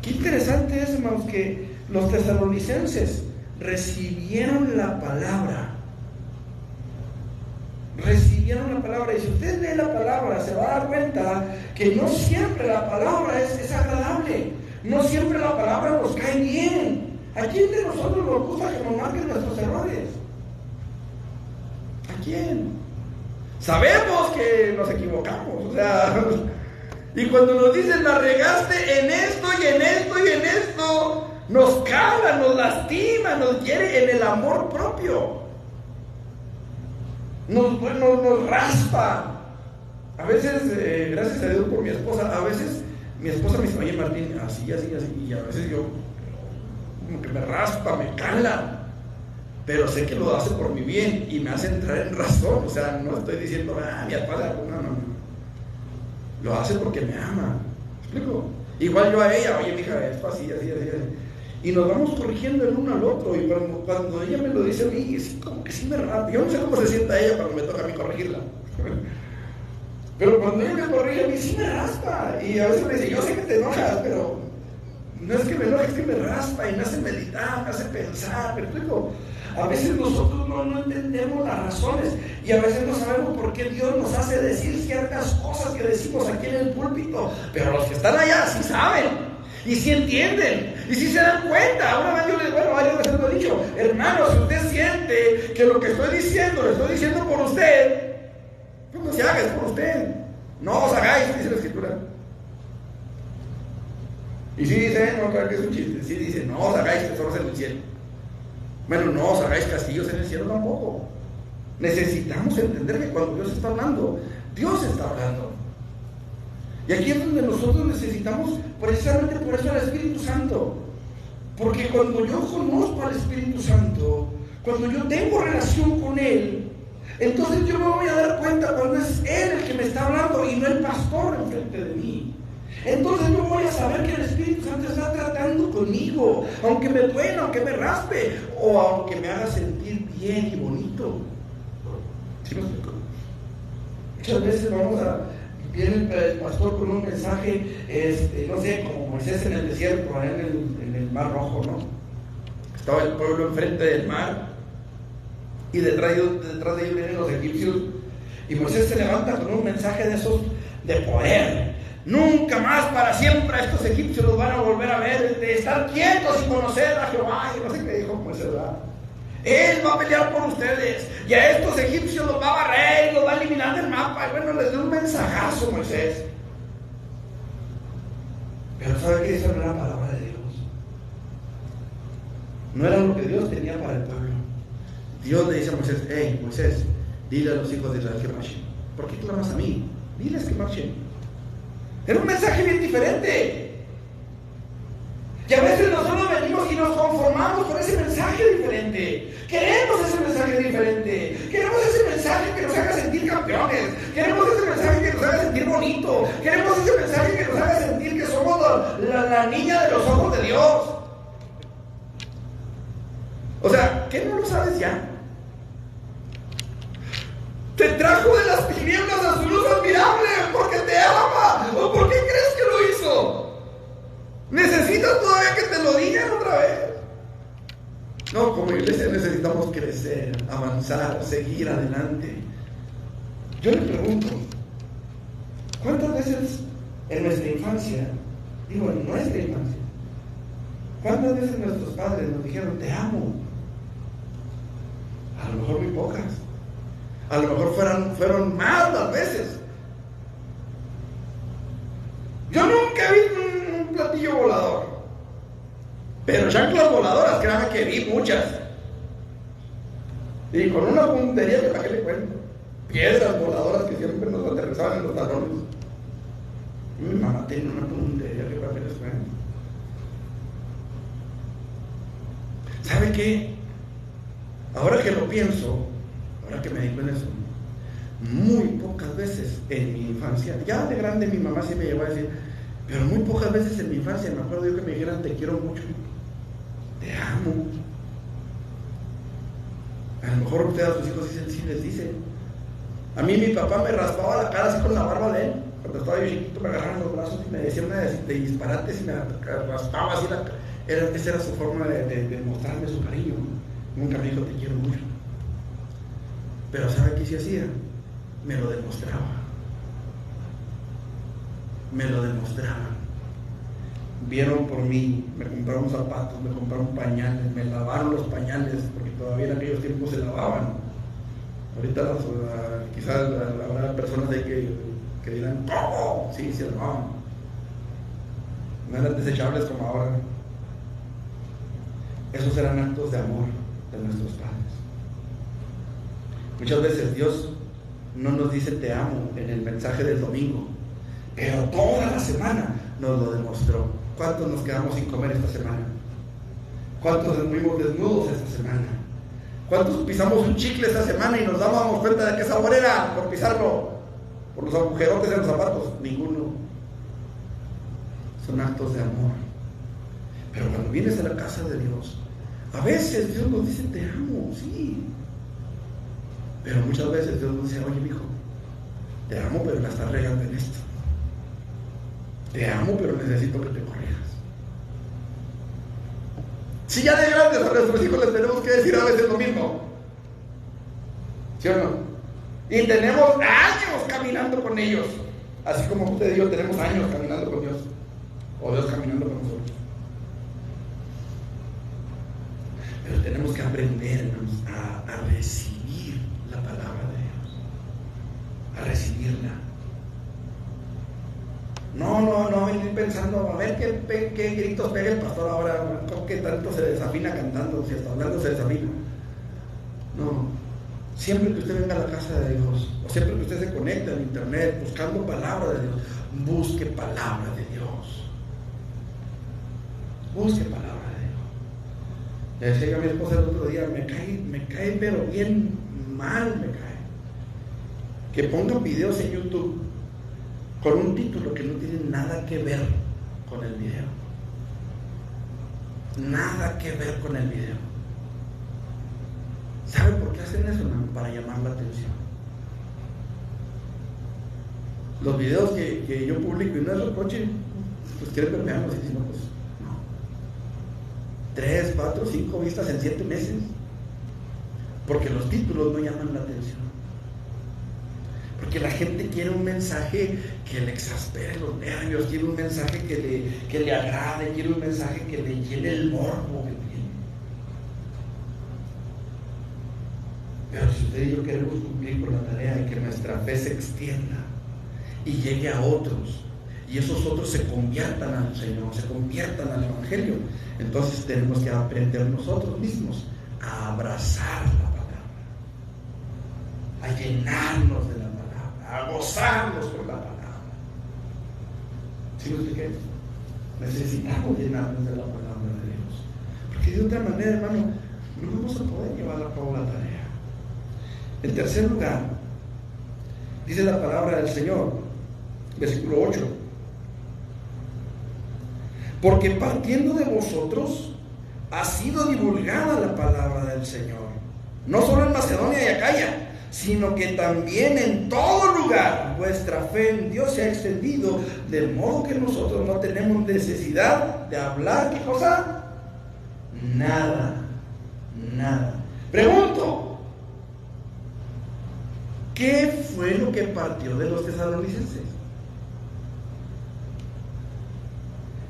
Speaker 1: Qué interesante es, hermanos, que los tesalonicenses recibieron la palabra. Recibieron la palabra. Y si usted lee la palabra, se va a dar cuenta que no siempre la palabra es agradable. No siempre la palabra nos cae bien. ¿A quién de nosotros nos gusta que nos marquen nuestros errores? ¿A quién? Sabemos que nos equivocamos, o sea, y cuando nos dicen la regaste en esto y en esto y en esto, nos cala, nos lastima, nos hiere en el amor propio, nos raspa. A veces, gracias a Dios por mi esposa, a veces mi esposa me dice, oye Martín, así, y a veces yo como que me raspa, me cala. pero sé que lo hace por mi bien y me hace entrar en razón. O sea, no estoy diciendo, mi papá, no. Lo hace porque me ama. ¿Me explico? Igual yo a ella, oye, mija, esto así. Y nos vamos corrigiendo el uno al otro. Y cuando ella me lo dice a mí, es como que sí me raspa. Yo no sé cómo se sienta ella cuando me toca a mí corregirla. Pero cuando ella me corrige a mí, sí me raspa. Y a veces me dice, yo sé que te enojas, pero no es que me enoje, es que me raspa y me hace meditar, me hace pensar. ¿Me explico? A veces nosotros no entendemos las razones y a veces no sabemos por qué Dios nos hace decir ciertas cosas que decimos aquí en el púlpito, pero los que están allá sí saben y sí entienden y sí se dan cuenta. Una vez varias veces lo he dicho, hermano, si usted siente que lo que estoy diciendo lo estoy diciendo por usted, pues no se haga, es por usted. No os hagáis, dice la Escritura. Y sí dice, no creo que es un chiste, sí dice, no os hagáis tesoros en el cielo. Bueno, no os hagáis castillos en el cielo tampoco. Necesitamos entender que cuando Dios está hablando, Dios está hablando. Y aquí es donde nosotros necesitamos, precisamente por eso, al Espíritu Santo. Porque cuando yo conozco al Espíritu Santo, cuando yo tengo relación con Él, entonces yo me voy a dar cuenta cuando es Él el que me está hablando y no el pastor enfrente de mí. Entonces yo voy a saber que el Espíritu Santo está tratando conmigo, aunque me duela, aunque me raspe, o aunque me haga sentir bien y bonito. ¿Sí me explico? Muchas veces viene el pastor con un mensaje, no sé, como Moisés en el desierto, allá en el Mar Rojo, ¿no? Estaba el pueblo enfrente del mar, y detrás de ellos vienen los egipcios, y Moisés se levanta con un mensaje de esos de poder. Nunca más para siempre a estos egipcios los van a volver a ver, de estar quietos y conocer a Jehová. Y no sé qué dijo Moisés, ¿verdad? Él va a pelear por ustedes y a estos egipcios los va a barrer, los va a eliminar del mapa. Y bueno, les dio un mensajazo Moisés. Pero ¿sabe qué? Esa no era la palabra de Dios. No era lo que Dios tenía para el pueblo. Dios le dice a Moisés, hey Moisés, dile a los hijos de Israel que marchen. ¿Por qué clamas a mí? Diles que marchen. Era un mensaje bien diferente. Y a veces nosotros venimos y nos conformamos con ese mensaje diferente. Queremos ese mensaje diferente. Queremos ese mensaje que nos haga sentir campeones. Queremos ese mensaje que nos haga sentir bonito. Queremos ese mensaje que nos haga sentir que somos la niña de los ojos de Dios. O sea, ¿qué no lo sabes ya? Te trajo de las tinieblas a su luz admirable porque te ama. ¿O por qué crees que lo hizo? ¿Necesitas todavía que te lo digan otra vez? No, como iglesia necesitamos crecer, avanzar, seguir adelante. Yo le pregunto, ¿cuántas veces en nuestra infancia, cuántas veces nuestros padres nos dijeron te amo? A lo mejor muy pocas. A lo mejor fueron más las veces. Yo nunca vi un platillo volador, pero chanclas voladoras, créanme que vi muchas. Y con una puntería que para qué le cuento. Piedras voladoras que siempre nos aterrizaban en los talones. Mi mamá tenía una puntería que para qué les cuento. ¿Sabe qué? Ahora que lo pienso, ahora que me dijo en eso, muy pocas veces en mi infancia, ya de grande mi mamá sí me llegó a decir, pero muy pocas veces en mi infancia me acuerdo yo que me dijeran te quiero mucho, te amo. A lo mejor ustedes a sus hijos sí les dicen. A mí mi papá me raspaba la cara así con la barba de él, cuando estaba yo chiquito me agarraban los brazos y me decía una de disparates y me raspaba así la cara. Esa era su forma de mostrarme su cariño. Nunca me dijo te quiero mucho. Pero ¿sabe qué se hacía? Me lo demostraba. Vieron por mí, me compraron zapatos, me compraron pañales, me lavaron los pañales, porque todavía en aquellos tiempos se lavaban. Ahorita quizás habrá personas de que dirán, ¿cómo? Sí, se lavaban. No eran desechables como ahora. Esos eran actos de amor de nuestros padres. Muchas veces Dios no nos dice te amo en el mensaje del domingo, pero toda la semana nos lo demostró. ¿Cuántos nos quedamos sin comer esta semana? ¿Cuántos estuvimos desnudos esta semana? ¿Cuántos pisamos un chicle esta semana y nos dábamos cuenta de qué sabor era por pisarlo? Por los agujerotes de los zapatos. Ninguno. Son actos de amor. Pero cuando vienes a la casa de Dios, a veces Dios nos dice, te amo, sí. Pero muchas veces Dios nos dice, oye, mijo, te amo, pero la estás regando en esto. Te amo, pero necesito que te corrijas. Si ya de grandes a nuestros hijos les tenemos que decir a veces lo mismo. ¿Sí o no? Y tenemos años caminando con ellos. Así como usted y yo tenemos años caminando con Dios. O Dios caminando con nosotros. Pero tenemos que aprender, hermanos, a recibir la palabra de Dios. A recibirla. No venir pensando, a ver qué gritos pega el pastor ahora, qué tanto se desafina cantando, si está hablando se desafina. No, siempre que usted venga a la casa de Dios, o siempre que usted se conecte en internet buscando palabra de Dios, busque palabra de Dios. Busque palabra de Dios. Le decía a mi esposa el otro día, me cae pero bien mal me cae. Que pongan videos en YouTube con un título que no tiene nada que ver con el video. Nada que ver con el video. ¿Sabe por qué hacen eso, hermano? Para llamar la atención. Los videos que yo publico y no es reproche, pues quieren vermearlos, y si no, pues no. 3, 4, 5 vistas en 7 meses. Porque los títulos no llaman la atención. Porque la gente quiere un mensaje que le exaspere los nervios, quiere un mensaje que le agrade, quiere un mensaje que le llene el morbo que tiene. Pero si usted y yo queremos cumplir con la tarea de que nuestra fe se extienda y llegue a otros, y esos otros se conviertan al Señor, se conviertan al Evangelio, entonces tenemos que aprender nosotros mismos a abrazar la palabra, a llenarnos de la palabra, a gozarnos con la palabra. ¿Sí lo expliqué? Necesitamos llenarnos de la palabra de Dios, porque de otra manera, hermano, no vamos a poder llevar a cabo la tarea. En tercer lugar, dice la palabra del Señor, versículo 8: porque partiendo de vosotros ha sido divulgada la palabra del Señor, no solo en Macedonia y Acaya, sino que también en todo lugar vuestra fe en Dios se ha extendido, de modo que nosotros no tenemos necesidad de hablar, ¿qué cosa? Nada. Pregunto, ¿qué fue lo que partió de los tesalonicenses?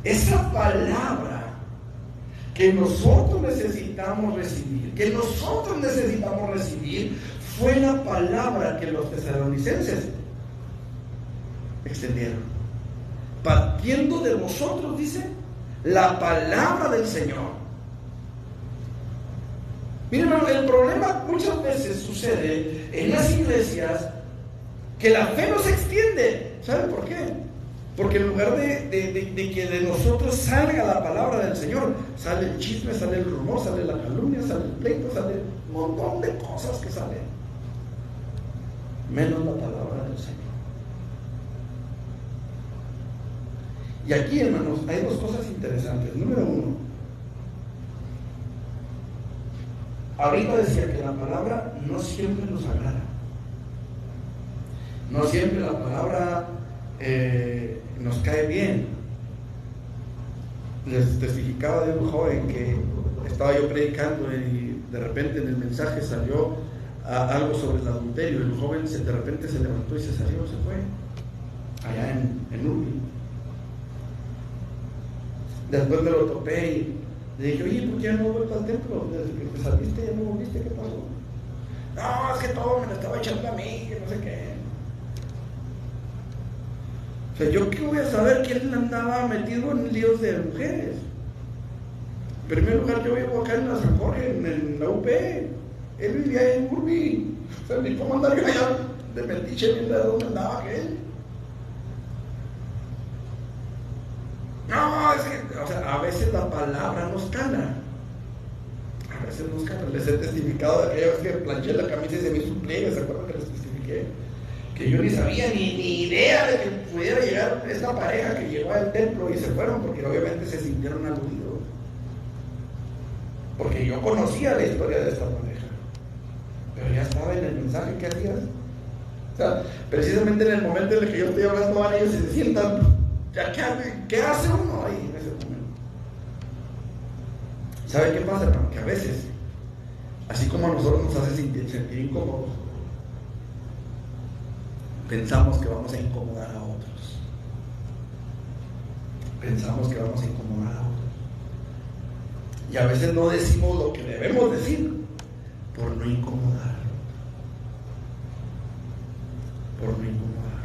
Speaker 1: Esa palabra que nosotros necesitamos recibir, fue la palabra que los tesalonicenses extendieron. Partiendo de vosotros, dice, la palabra del Señor. Miren, el problema muchas veces sucede en las iglesias que la fe no se extiende. ¿Saben por qué? Porque en lugar de que de nosotros salga la palabra del Señor, sale el chisme, sale el rumor, sale la calumnia, sale el pleito, sale un montón de cosas que salen, menos la palabra del Señor. Y aquí, hermanos, hay dos cosas interesantes. Número uno, ahorita decía que la palabra no siempre nos agrada. No siempre la palabra nos cae bien. Les testificaba de un joven que estaba yo predicando y de repente en el mensaje salió algo sobre el adulterio. El joven de repente se levantó y se salió, se fue allá en Urbi. Después me lo topé y le dije, oye, ¿por qué ya no has vuelto al templo? Desde que te saliste ya no volviste, ¿qué pasó? No, es que todo me lo estaba echando a mí, que no sé qué. O sea, ¿yo qué voy a saber que él andaba metido en líos de mujeres? En primer lugar, yo vivo acá en la San Jorge, en la UP. Él vivía en Urbi. O sea, ni cómo andar yo allá de metiche viendo de dónde andaba aquel. No, es que, o sea, a veces la palabra nos cala. A veces buscan, les he testificado de aquella vez que planché la camisa y se me hizo un pliegue, ¿se acuerdan que les testifiqué? Que yo ni sabía, ni idea de que pudiera llegar esta pareja que llegó al templo y se fueron, porque obviamente se sintieron aludidos. Porque yo conocía la historia de esta pareja, pero ya estaba en el mensaje que hacías. O sea, precisamente en el momento en el que yo estoy hablando, van ellos y se sientan, ¿qué hace uno ahí en ese momento? ¿Sabe qué pasa, hermano? Que a veces, así como a nosotros nos hace sentir incómodos, pensamos que vamos a incomodar a otros. Pensamos que vamos a incomodar a otros. Y a veces no decimos lo que debemos decir por no incomodar. Por no incomodar.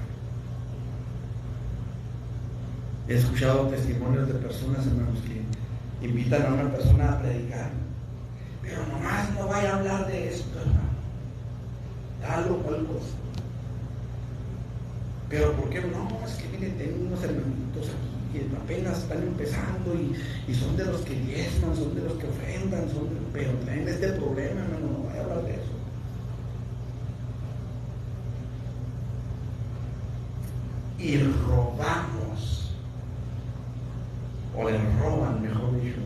Speaker 1: He escuchado testimonios de personas, hermanos, que invitan a una persona a predicar, pero nomás no vaya a hablar de esto, hermano, tal o cual cosa. Pero ¿por qué no? Es que mire, tengo unos hermanitos aquí que apenas están empezando y son de los que diezman, son de los que ofrendan, pero traen este problema, hermano, no voy a hablar de eso. Y robamos, o le roban, mejor dicho,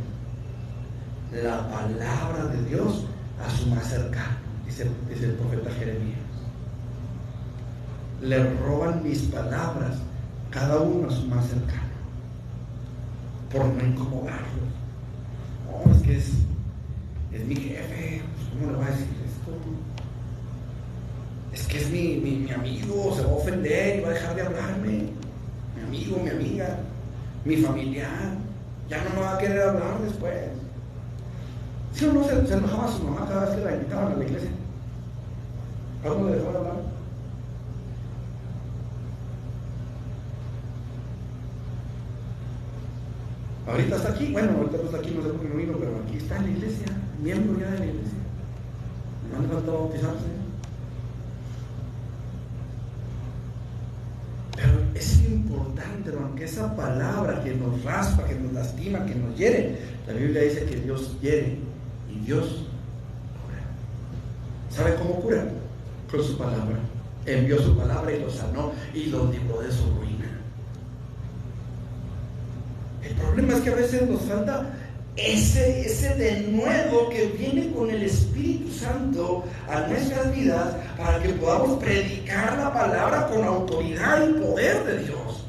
Speaker 1: la palabra de Dios a su más cercano, dice el profeta Jeremías. Le roban mis palabras, cada uno a su más cercano, por no incomodarlos. No, es que es mi jefe, pues ¿cómo le voy a decir esto? Es que es mi amigo, se va a ofender y va a dejar de hablarme. Mi amigo, mi amiga, mi familiar, ya no me va a querer hablar después. ¿Sí o no se enojaba a su mamá cada vez que la invitaban a la iglesia? ¿Algo le dejó de hablar? Ahorita está aquí, bueno, ahorita no está aquí, no sé por qué no vino, pero aquí está en la iglesia, miembro ya de la iglesia. No han falta bautizarse. Pero es importante, hermano, que esa palabra que nos raspa, que nos lastima, que nos hiere, la Biblia dice que Dios hiere y Dios cura. ¿Sabe cómo cura? Con su palabra. Envió su palabra y los sanó y los libró de su ruina. El problema es que a veces nos falta ese denuedo que viene con el Espíritu Santo a nuestras vidas para que podamos predicar la palabra con autoridad y poder de Dios.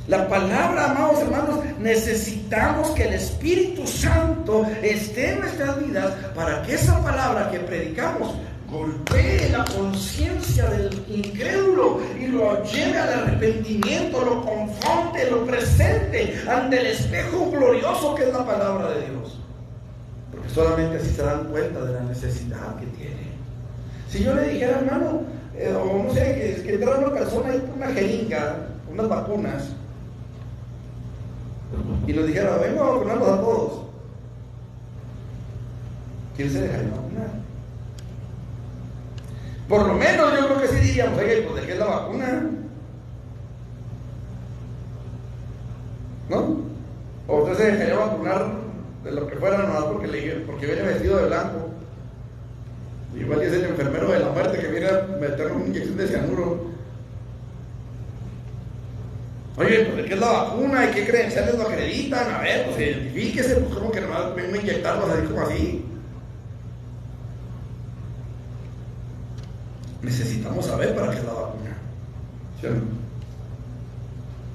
Speaker 1: La palabra, amados hermanos, necesitamos que el Espíritu Santo esté en nuestras vidas para que esa palabra que predicamos golpee la conciencia del incrédulo y lo lleve al arrepentimiento, lo confronte, lo presente ante el espejo glorioso que es la palabra de Dios. Porque solamente así se dan cuenta de la necesidad que tiene. Si yo le dijera, hermano, o no sé, que entrara una persona ahí con una jeringa, unas vacunas, y nos dijera, vengo a vacunarlos a todos, ¿quién se dejaría vacunar? Por lo menos yo creo que sí diríamos, oye, pues ¿de qué es la vacuna? ¿No? O usted se dejaría vacunar de lo que fuera, nomás porque viene vestido de blanco. Igual es el enfermero de la muerte que viene a meterle una inyección de cianuro. Oye, pues ¿de qué es la vacuna? ¿Y qué credenciales lo acreditan? A ver, pues identifíquese, pues como que nomás vengo a inyectarlos así como así. Necesitamos saber para qué es la vacuna. ¿Sí o no?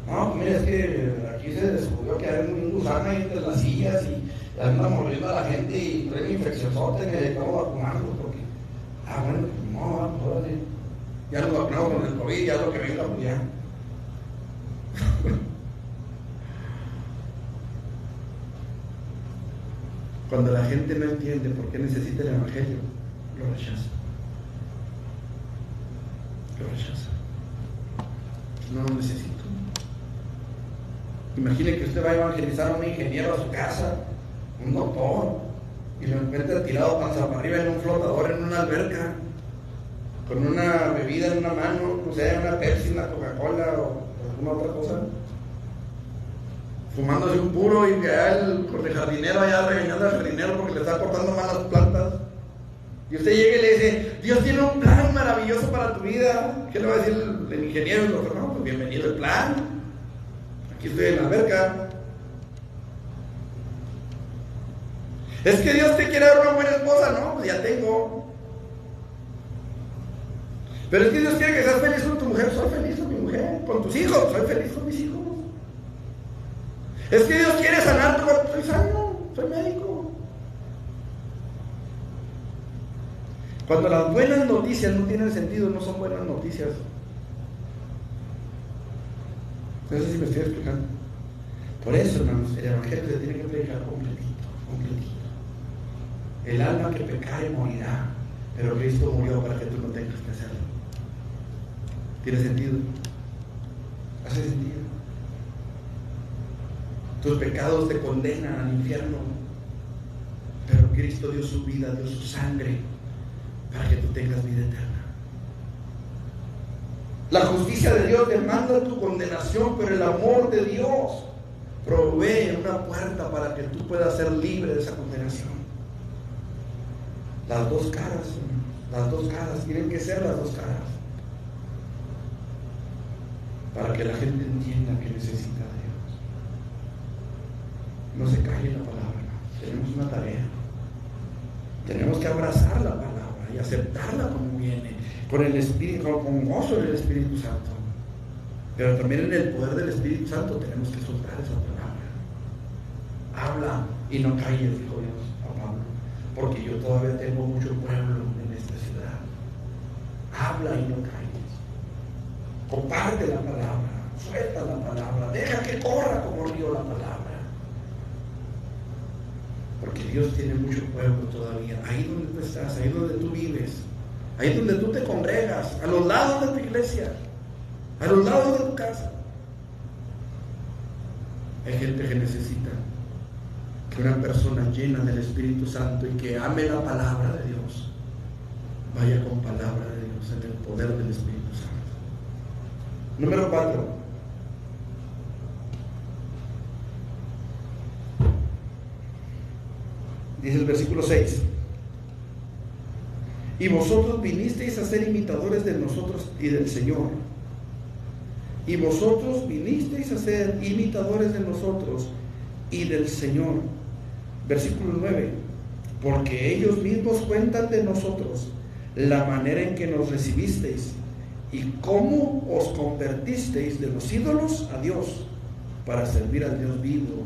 Speaker 1: No, pues mira, es que aquí se descubrió que hay un gusano ahí entre las sillas y anda mordiendo a la gente y trae infecciosote y necesitamos vacunarlos porque, bueno, no, órale. Ya nos vacunamos con el COVID, ya lo que venga, pues ya. Cuando la gente no entiende por qué necesita el evangelio, lo rechaza. Lo rechaza. No lo necesito. Imagine que usted va a evangelizar a un ingeniero a su casa, un doctor, y lo encuentra tirado panza para arriba en un flotador, en una alberca, con una bebida en una mano, no sé, una Pepsi, una Coca-Cola o alguna otra cosa. fumándose un puro y que el jardinero allá regañando al jardinero porque le está cortando mal las plantas. Y usted llega y le dice, Dios tiene un plan maravilloso para tu vida. ¿Qué le va a decir el ingeniero? El doctor, no, pues bienvenido al plan. Aquí estoy en la alberca. Es que Dios te quiere dar una buena esposa, ¿no? Pues ya tengo. Pero es que Dios quiere que seas feliz con tu mujer. Soy feliz con mi mujer. Con tus hijos. Soy feliz con mis hijos. Es que Dios quiere sanar tu cuerpo. Soy sano. Soy médico. Cuando las buenas noticias no tienen sentido, no son buenas noticias. No sé si me estoy explicando. Por eso, hermanos, el evangelio se tiene que predicar completito, completito. El alma que pecare morirá, pero Cristo murió para que tú no tengas que hacerlo. ¿Tiene sentido? ¿Hace sentido? Tus pecados te condenan al infierno, pero Cristo dio su vida, dio su sangre para que tú tengas vida eterna. La justicia de Dios demanda tu condenación, pero el amor de Dios provee una puerta para que tú puedas ser libre de esa condenación. Las dos caras, tienen que ser las dos caras, para que la gente entienda que necesita a Dios. No se calle la palabra, tenemos una tarea. Tenemos que abrazar la palabra y aceptarla como viene, con el Espíritu, con gozo en el Espíritu Santo. Pero también en el poder del Espíritu Santo tenemos que soltar esa palabra. Habla y no calles, dijo Dios a Pablo, porque yo todavía tengo mucho pueblo en esta ciudad. Habla y no calles. Comparte la palabra, suelta la palabra, deja que corra como río la palabra. Porque Dios tiene mucho pueblo todavía, ahí donde tú estás, ahí donde tú vives, ahí donde tú te congregas, a los lados de tu iglesia, a los lados de tu casa. Hay gente que necesita que una persona llena del Espíritu Santo y que ame la palabra de Dios, vaya con palabra de Dios en el poder del Espíritu Santo. Número 4. Dice el versículo 6: y vosotros vinisteis a ser imitadores de nosotros y del Señor. Y vosotros vinisteis a ser imitadores de nosotros y del Señor. Versículo 9: porque ellos mismos cuentan de nosotros la manera en que nos recibisteis y cómo os convertisteis de los ídolos a Dios para servir al Dios vivo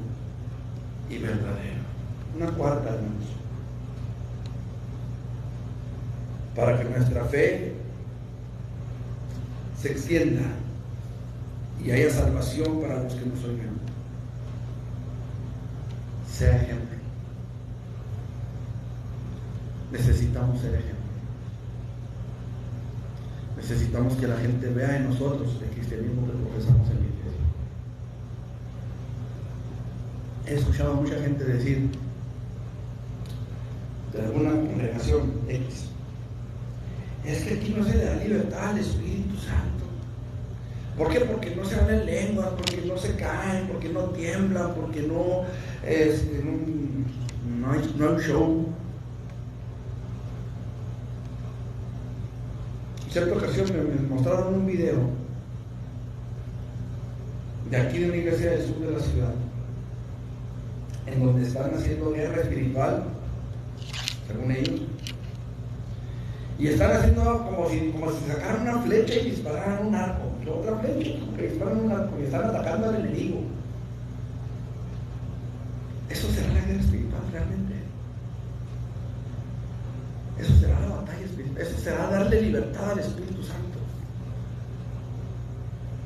Speaker 1: y verdadero. Una cuarta, hermanos, para que nuestra fe se extienda y haya salvación para los que nos oigan. Sea ejemplo. Necesitamos ser ejemplo. Necesitamos que la gente vea en nosotros el cristianismo que profesamos en la iglesia. He escuchado a mucha gente decir de alguna congregación X: es que aquí no se le da libertad al Espíritu Santo. ¿Por qué? Porque no se hablan lenguas, porque no se caen, porque no tiemblan, porque no hay un show. En cierta ocasión me mostraron un video de aquí de una iglesia del sur de la ciudad, en donde están haciendo guerra espiritual, según ellos, y están haciendo como si sacaran una flecha y dispararan un arco, y otra flecha, como que disparan un arco, y están atacando al enemigo. ¿Eso será la guerra espiritual realmente? ¿Eso será la batalla espiritual? ¿Eso será darle libertad al Espíritu Santo?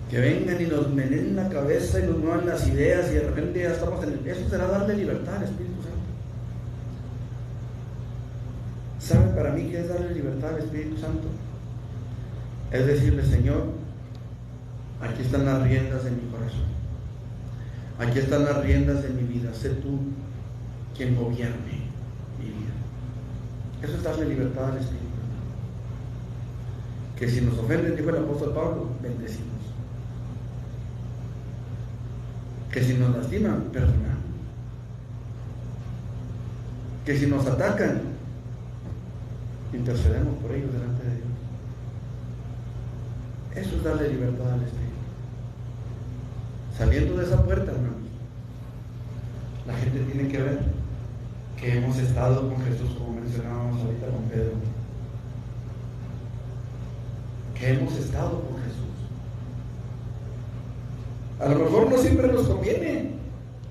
Speaker 1: Que vengan y nos menen la cabeza y nos muevan las ideas y de repente ya estamos en el... ¿Eso será darle libertad al Espíritu Santo? ¿Saben para mí qué es darle libertad al Espíritu Santo? Es decirle: Señor, aquí están las riendas de mi corazón, aquí están las riendas de mi vida, sé tú quien gobierne mi vida. Eso es darle libertad al Espíritu Santo. Que si nos ofenden, dijo el apóstol Pablo, bendecimos. que si nos lastiman, perdonamos. Que si nos atacan, intercedemos por ellos delante de Dios. Eso es darle libertad al Espíritu. Saliendo de esa puerta, hermanos, la gente tiene que ver que hemos estado con Jesús, como mencionábamos ahorita con Pedro. Que hemos estado con Jesús. A lo mejor no siempre nos conviene,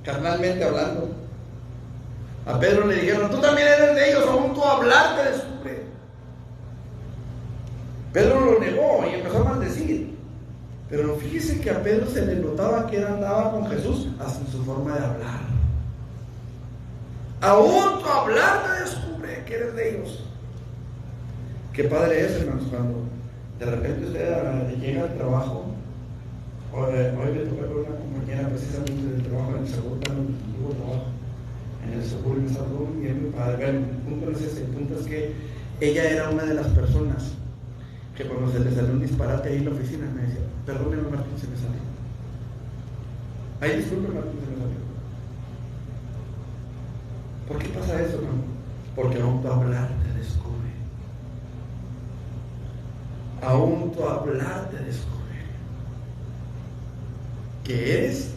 Speaker 1: carnalmente hablando. A Pedro le dijeron: tú también eres de ellos, aún tú hablar te descubre. Pedro lo negó y empezó a maldecir. Pero fíjese que a Pedro se le notaba que él andaba con Jesús hasta en su forma de hablar. Aún tu hablar te descubre que eres de ellos. Qué padre es, hermanos, cuando de repente usted llega al trabajo. Hoy le toca con una compañera precisamente del trabajo en el seguro, en el seguro, me está todo bien padre. Bueno, el punto no es ese, el punto es que ella era una de las personas que cuando se le salió un disparate ahí en la oficina me decía: perdóneme, Martín, se me salió. Ay, disculpe, Martín, se me salió. ¿Por qué pasa eso, hermano? Porque aún tu hablar te descubre. Aún tu hablar te descubre que eres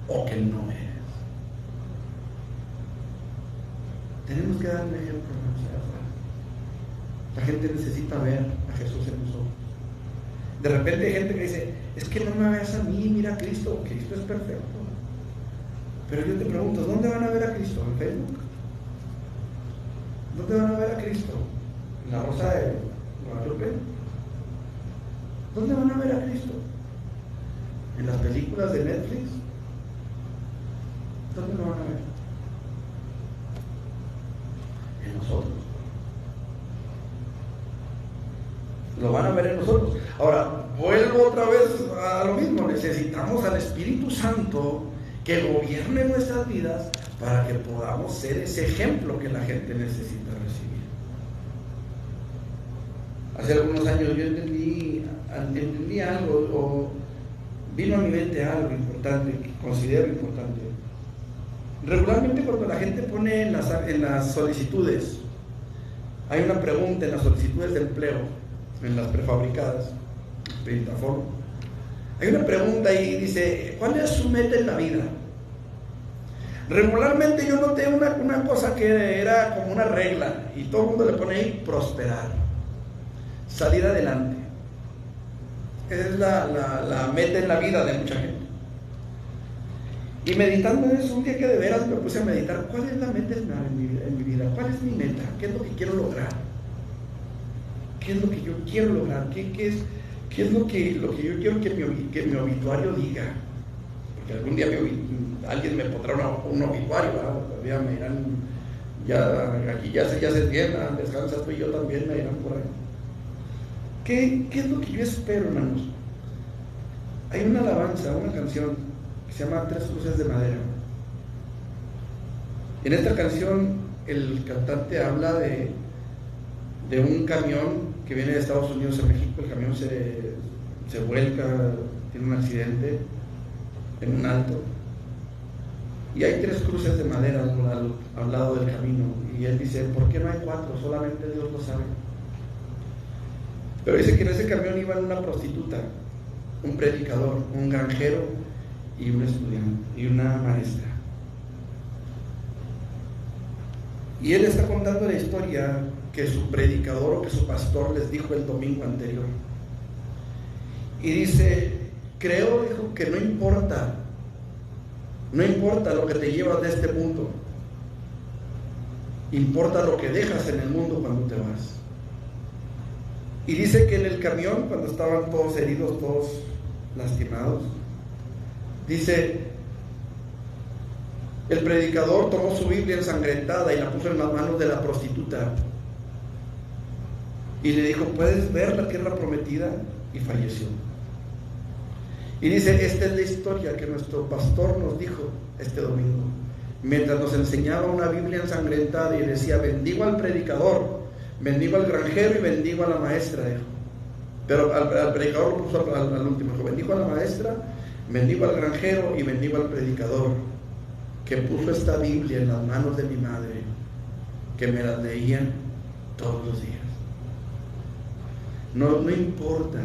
Speaker 1: o que no eres. Tenemos que dar un ejemplo, hermanos. La gente necesita ver a Jesús en nosotros. De repente hay gente que dice: es que no me veas a mí, mira a Cristo. Cristo es perfecto. Pero yo te pregunto: ¿dónde van a ver a Cristo? ¿En Facebook? ¿Dónde van a ver a Cristo? ¿En la Rosa de Guadalupe? ¿Dónde van a ver a Cristo? ¿En las películas de Netflix? ¿Dónde lo van a ver? En nosotros. Lo van a ver en nosotros. Ahora, vuelvo otra vez a lo mismo. Necesitamos al Espíritu Santo que gobierne nuestras vidas para que podamos ser ese ejemplo que la gente necesita recibir. Hace algunos años yo entendí algo, o vino a mi mente algo importante, que considero importante. Regularmente cuando la gente pone en las solicitudes, hay una pregunta en las solicitudes de empleo, en las prefabricadas, plataforma, hay una pregunta y dice: ¿cuál es su meta en la vida? Regularmente yo noté una cosa que era como una regla, y todo el mundo le pone ahí: prosperar, salir adelante. Esa es la meta en la vida de mucha gente. Y meditando en eso, un día que de veras me puse a meditar: ¿cuál es la meta en mi vida? ¿Cuál es mi meta? ¿Qué es lo que quiero lograr? ¿Qué es lo que yo quiero lograr? ¿Qué es lo que yo quiero que mi obituario diga? Porque algún día alguien me pondrá un obituario, todavía me dirán: aquí ya se tienda, descansa tú y yo también, me dirán por ahí. ¿Qué es lo que yo espero, hermanos? Hay una alabanza, una canción que se llama Tres Cruces de Madera. En esta canción el cantante habla de un camión que viene de Estados Unidos a México. El camión se vuelca, tiene un accidente en un alto, y hay 3 cruces de madera al lado del camino, y él dice: ¿por qué no hay 4? Solamente Dios lo sabe. Pero dice que en ese camión iban una prostituta, un predicador, un granjero y un estudiante y una maestra. Y él está contando la historia que su predicador o que su pastor les dijo el domingo anterior. Y dice: creo, dijo, que no importa lo que te llevas de este mundo, importa lo que dejas en el mundo cuando te vas. Y dice que en el camión, cuando estaban todos heridos, todos lastimados, dice: el predicador tomó su Biblia ensangrentada y la puso en las manos de la prostituta y le dijo: ¿puedes ver la tierra prometida? Y falleció. Y dice: esta es la historia que nuestro pastor nos dijo este domingo, mientras nos enseñaba una Biblia ensangrentada, y decía: bendigo al predicador, bendigo al granjero y bendigo a la maestra, dijo. Pero al predicador lo puso al último, dijo: bendigo a la maestra, Bendigo al granjero y bendigo al predicador que puso esta Biblia en las manos de mi madre, que me las leían todos los días. No importa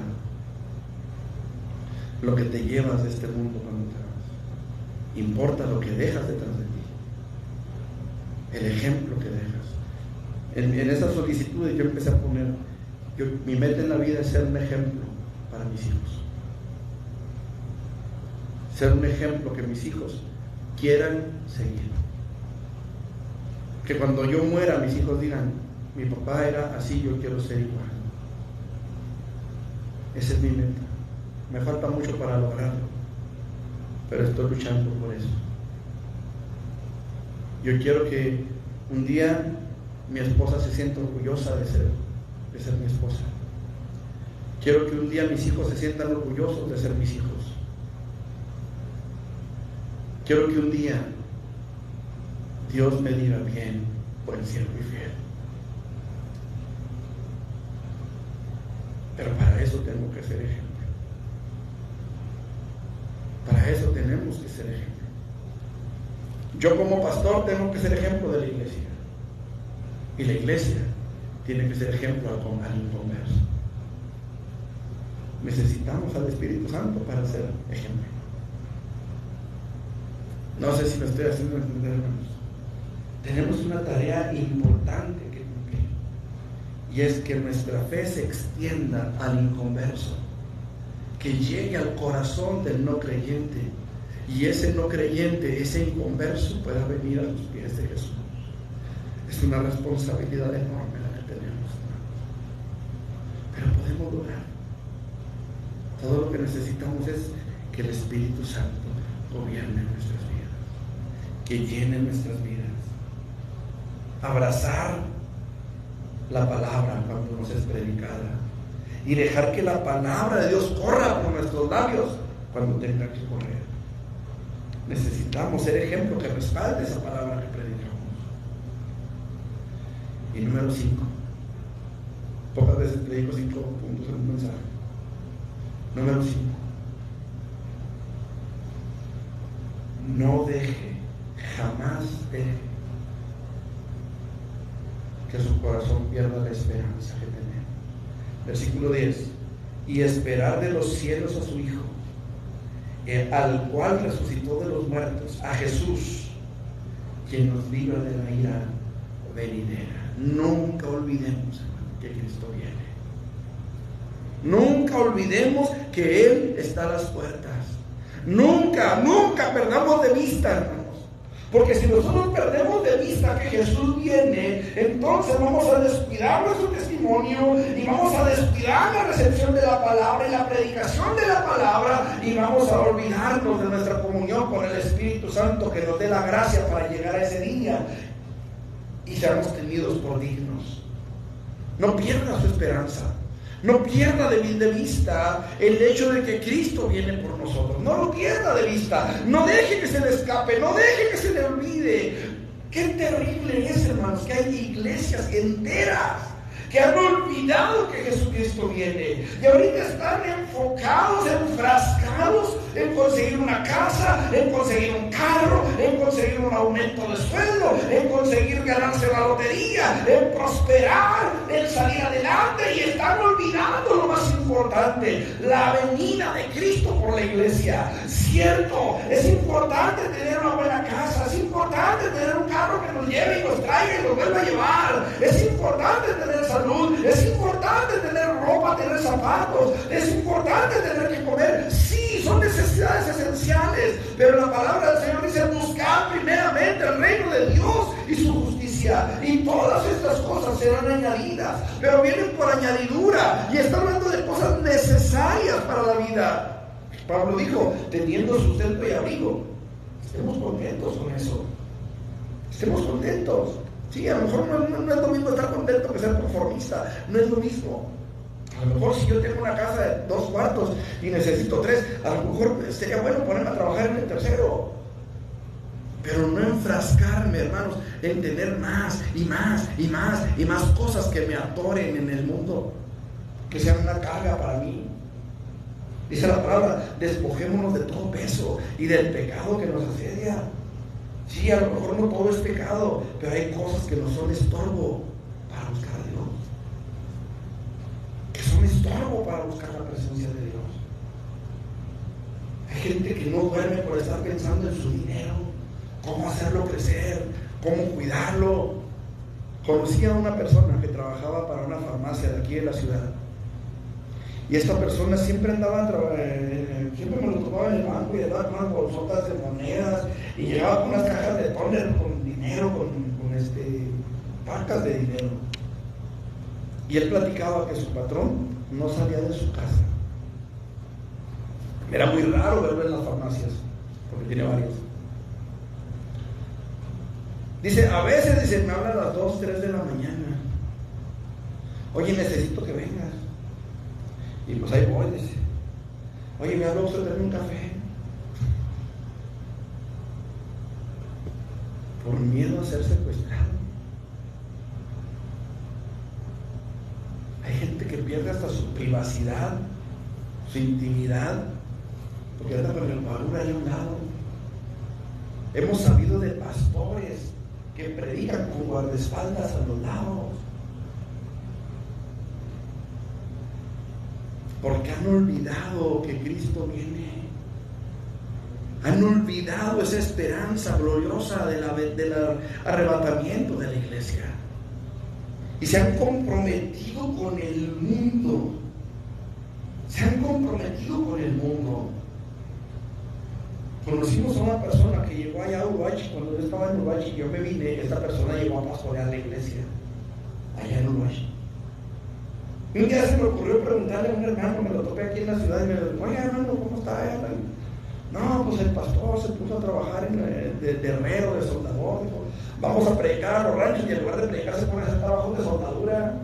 Speaker 1: lo que te llevas de este mundo cuando te vas, importa lo que dejas detrás de ti, el ejemplo que dejas. En esas solicitudes yo empecé a poner, mi meta en la vida es ser un ejemplo para mis hijos, ser un ejemplo que mis hijos quieran seguir, que cuando yo muera mis hijos digan, mi papá era así, yo quiero ser igual. Esa es mi meta. Me falta mucho para lograrlo, pero estoy luchando por eso. Yo quiero que un día mi esposa se sienta orgullosa de ser mi esposa. Quiero que un día mis hijos se sientan orgullosos de ser mis hijos. Quiero que un día Dios me diga, bien, buen siervo y fiel. Pero para eso tengo que ser ejemplo. Para eso tenemos que ser ejemplo. Yo como pastor tengo que ser ejemplo de la iglesia. Y la iglesia tiene que ser ejemplo al inconverso. Necesitamos al Espíritu Santo para ser ejemplo. No sé si me estoy haciendo entender, hermanos. Tenemos una tarea importante que cumplir, y es que nuestra fe se extienda al inconverso, que llegue al corazón del no creyente, y ese no creyente, ese inconverso, pueda venir a los pies de Jesús. Es una responsabilidad enorme la que tenemos, pero podemos lograr. Todo lo que necesitamos es que el Espíritu Santo gobierne nuestras vidas, que llene nuestras vidas. Abrazar la palabra cuando nos es predicada y dejar que la palabra de Dios corra por nuestros labios cuando tenga que correr. Necesitamos ser ejemplo que respalde esa palabra que predicamos. Y número 5, pocas veces predico 5 puntos en un mensaje. Número 5, no deje, jamás deje que su corazón pierda la esperanza que tenemos. Versículo 10, y esperar de los cielos a su Hijo, al cual resucitó de los muertos, a Jesús, quien nos libra de la ira venidera. Nunca olvidemos, hermano, que Cristo viene. Nunca olvidemos que Él está a las puertas. Nunca perdamos de vista, hermanos. Porque si nosotros perdemos de vista que Jesús viene, entonces vamos a descuidar nuestro testimonio y vamos a descuidar la recepción de la palabra y la predicación de la palabra, y vamos a olvidarnos de nuestra comunión con el Espíritu Santo, que nos dé la gracia para llegar a ese día y seamos tenidos por dignos. No pierda su esperanza. No pierda de vista el hecho de que Cristo viene por nosotros. No lo pierda de vista. No deje que se le escape. No deje que se le olvide. Qué terrible es, hermanos, que hay iglesias enteras que han olvidado que Jesucristo viene. Y ahorita están enfocados, enfrascados en conseguir una casa, en conseguir un carro, en conseguir un aumento de sueldo, en conseguir ganarse la lotería, en prosperar, en salir adelante, y están olvidando lo más importante, la venida de Cristo por la iglesia. Cierto, es importante tener una buena casa, es importante tener un carro que nos lleve y nos traiga y nos vuelva a llevar, es importante tener salud, es importante tener ropa, tener zapatos, es importante tener que comer. Sí, son necesidades esenciales, pero la palabra del Señor dice: buscar primeramente el reino de Dios y su justicia, y todas estas cosas serán añadidas. Pero vienen por añadidura, y está hablando de cosas necesarias para la vida. Pablo dijo: teniendo sustento y abrigo. Estemos contentos con eso. Estemos contentos. Sí, a lo mejor no es lo mismo estar contento que ser conformista. No es lo mismo. A lo mejor si yo tengo una casa de 2 cuartos y necesito 3, a lo mejor sería bueno ponerme a trabajar en el tercero. Pero no enfrascarme, hermanos, en tener más y más y más y más cosas que me atoren en el mundo, que sean una carga para mí. Dice la palabra, despojémonos de todo peso y del pecado que nos asedia. Sí, a lo mejor no todo es pecado, pero hay cosas que no son estorbo para buscar a Dios. Que son estorbo para buscar la presencia de Dios. Hay gente que no duerme por estar pensando en su dinero, cómo hacerlo crecer, cómo cuidarlo. Conocí a una persona que trabajaba para una farmacia de aquí de la ciudad. Y esta persona siempre andaba, siempre me lo tomaba en el banco y andaba con unas bolsotas de monedas y llegaba con unas cajas de tóner con dinero, con pacas de dinero. Y él platicaba que su patrón no salía de su casa. Era muy raro verlo en las farmacias, porque tiene varios. Dice, a veces, me habla a las 2, 3 de la mañana. Oye, necesito que vengas. Y pues ahí voy, dice. Oye, me habló usted de un café. Por miedo a ser secuestrado. Hay gente que pierde hasta su privacidad, su intimidad, porque anda con el valor ahí a un lado. Hemos sabido de pastores que predican con guardaespaldas a los lados, porque han olvidado que Cristo viene. Han olvidado esa esperanza gloriosa del arrebatamiento de la iglesia. Y se han comprometido con el mundo. Se han comprometido con el mundo. Conocimos a una persona que llegó allá a Uruguay. Cuando yo estaba en Uruguay y yo me vine, esta persona llegó a pastorear la iglesia allá en Uruguay. Y un día se me ocurrió preguntarle a un hermano, me lo topé aquí en la ciudad y me dijo, oye hermano, ¿cómo está? No, pues el pastor se puso a trabajar de herrero, de soldador. Dijo, vamos a predicar a los ranchos, y en lugar de predicar se pone a hacer trabajo de soldadura.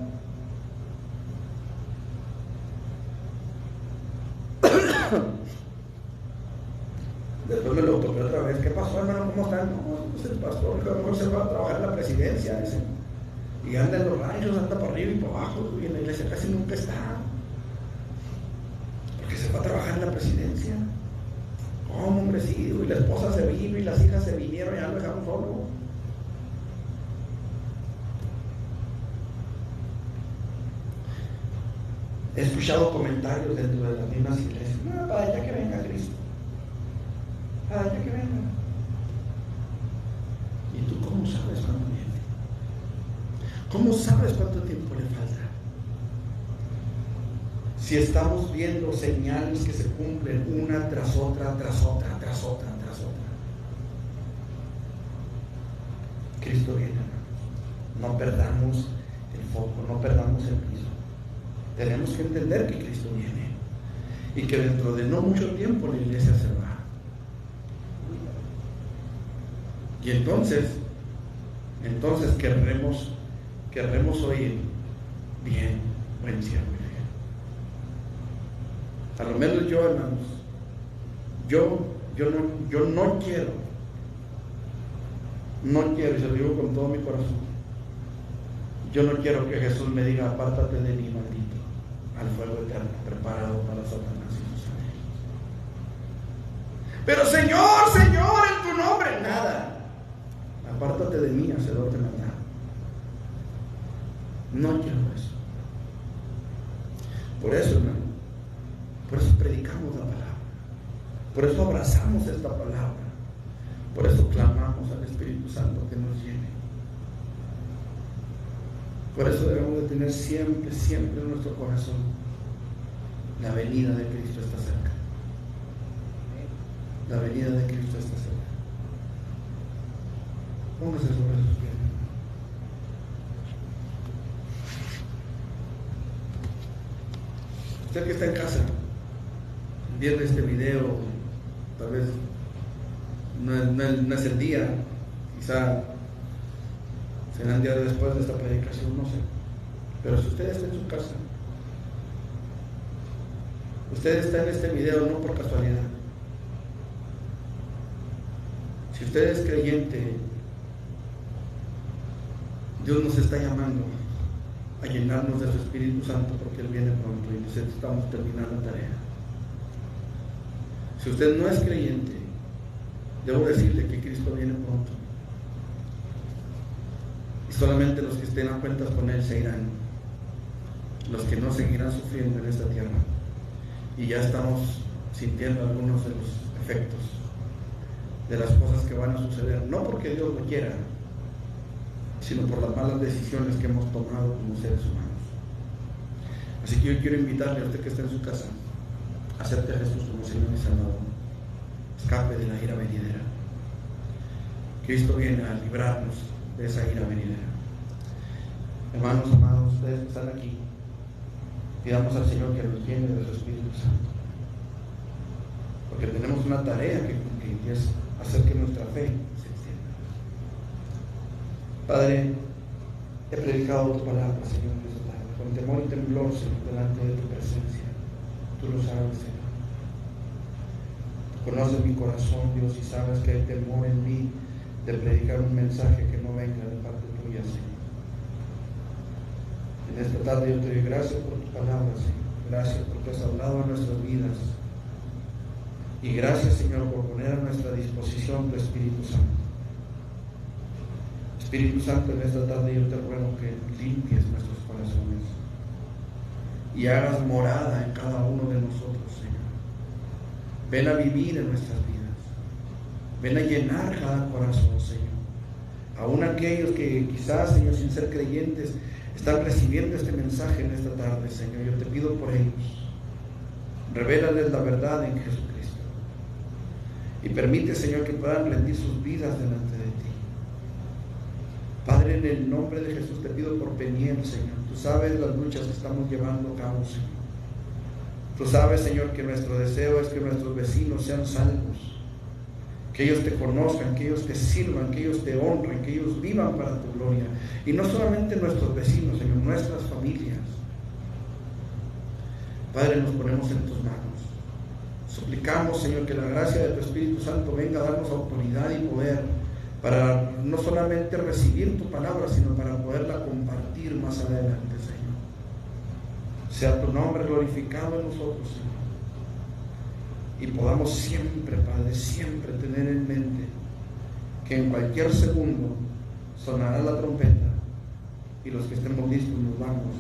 Speaker 1: Después me lo topé otra vez. ¿Qué pasó, hermano? ¿Cómo están? No, pues el pastor, que a lo mejor se va a trabajar en la presidencia. Dice. Y anda en los ranchos, anda para arriba y para abajo, y en la iglesia casi nunca está. Porque se va a trabajar en la presidencia. ¿Cómo, hombre? Sí, y la esposa se vino y las hijas se vinieron y ya lo dejaron solo. He escuchado comentarios dentro de las mismas iglesias. No, para allá que venga Cristo. Para allá que venga. ¿Y tú cómo sabes cuándo viene? ¿Cómo sabes cuánto tiempo le falta? Si estamos viendo señales que se cumplen una tras otra, tras otra, tras otra, tras otra. Cristo viene, hermanos. No perdamos el foco, no perdamos el piso. Tenemos que entender que Cristo viene y que dentro de no mucho tiempo la iglesia se va. Y entonces querremos oír bien, buen siervo y fiel. A lo menos yo, hermanos, yo no quiero, y se lo digo con todo mi corazón, yo no quiero que Jesús me diga, apártate de mí, maldito, al fuego eterno preparado para Satanás y sus ángeles. Pero Señor, en tu nombre, nada. Apártate de mí, hacedor de maldad. No quiero eso. Por eso, hermano, por eso predicamos la palabra. Por eso abrazamos esta palabra. Por eso clamamos al Espíritu Santo que nos llene. Por eso debemos de tener siempre, siempre en nuestro corazón la venida de Cristo está cerca. La venida de Cristo está cerca. Póngase sobre sus pies. Usted que está en casa, viendo este video, tal vez no es el día, quizá será el día después de esta predicación, no sé. Pero si usted está en su casa, usted está en este video no por casualidad. Si usted es creyente, Dios nos está llamando a llenarnos de su Espíritu Santo porque Él viene pronto y necesitamos terminar la tarea. Si usted no es creyente, debo decirle que Cristo viene pronto. Y solamente los que estén a cuentas con Él se irán. Los que no seguirán sufriendo en esta tierra. Y ya estamos sintiendo algunos de los efectos de las cosas que van a suceder, no porque Dios lo quiera, sino por las malas decisiones que hemos tomado como seres humanos. Así que yo quiero invitarle a usted que está en su casa, acepte a Jesús como Señor y Salvador, escape de la ira venidera. Cristo viene a librarnos de esa ira venidera. Hermanos amados, ustedes que están aquí, pidamos al Señor que nos llene de su Espíritu Santo, porque tenemos una tarea que cumplir, y es hacer que nuestra fe se extienda. Padre, he predicado tu palabra, Señor, en esta tarde, con temor y temblor, Señor, delante de tu presencia. Tú lo sabes, Señor. Tú conoces mi corazón, Dios, y sabes que hay temor en mí de predicar un mensaje que no venga de parte tuya, Señor. En esta tarde yo te doy gracias por tu palabra, Señor. Gracias porque has hablado a nuestras vidas. Y gracias, Señor, por poner a nuestra disposición tu Espíritu Santo. Espíritu Santo, en esta tarde yo te ruego que limpies nuestros corazones y hagas morada en cada uno de nosotros, Señor. Ven a vivir en nuestras vidas. Ven a llenar cada corazón, Señor. Aún aquellos que quizás, Señor, sin ser creyentes, están recibiendo este mensaje en esta tarde, Señor. Yo te pido por ellos. Revélales la verdad en Jesucristo. Y permite, Señor, que puedan rendir sus vidas delante de ti. Padre, en el nombre de Jesús te pido por Peniel, Señor. Tú sabes las luchas que estamos llevando a cabo, Señor. Tú sabes, Señor, que nuestro deseo es que nuestros vecinos sean salvos, que ellos te conozcan, que ellos te sirvan, que ellos te honren, que ellos vivan para tu gloria. Y no solamente nuestros vecinos, Señor, nuestras familias. Padre, nos ponemos en tus manos. Suplicamos, Señor, que la gracia de tu Espíritu Santo venga a darnos autoridad y poder para no solamente recibir tu palabra, sino para poderla compartir más adelante, Señor. Sea tu nombre glorificado en nosotros, Señor. Y podamos siempre, Padre, siempre tener en mente que en cualquier segundo sonará la trompeta y los que estemos listos nos vamos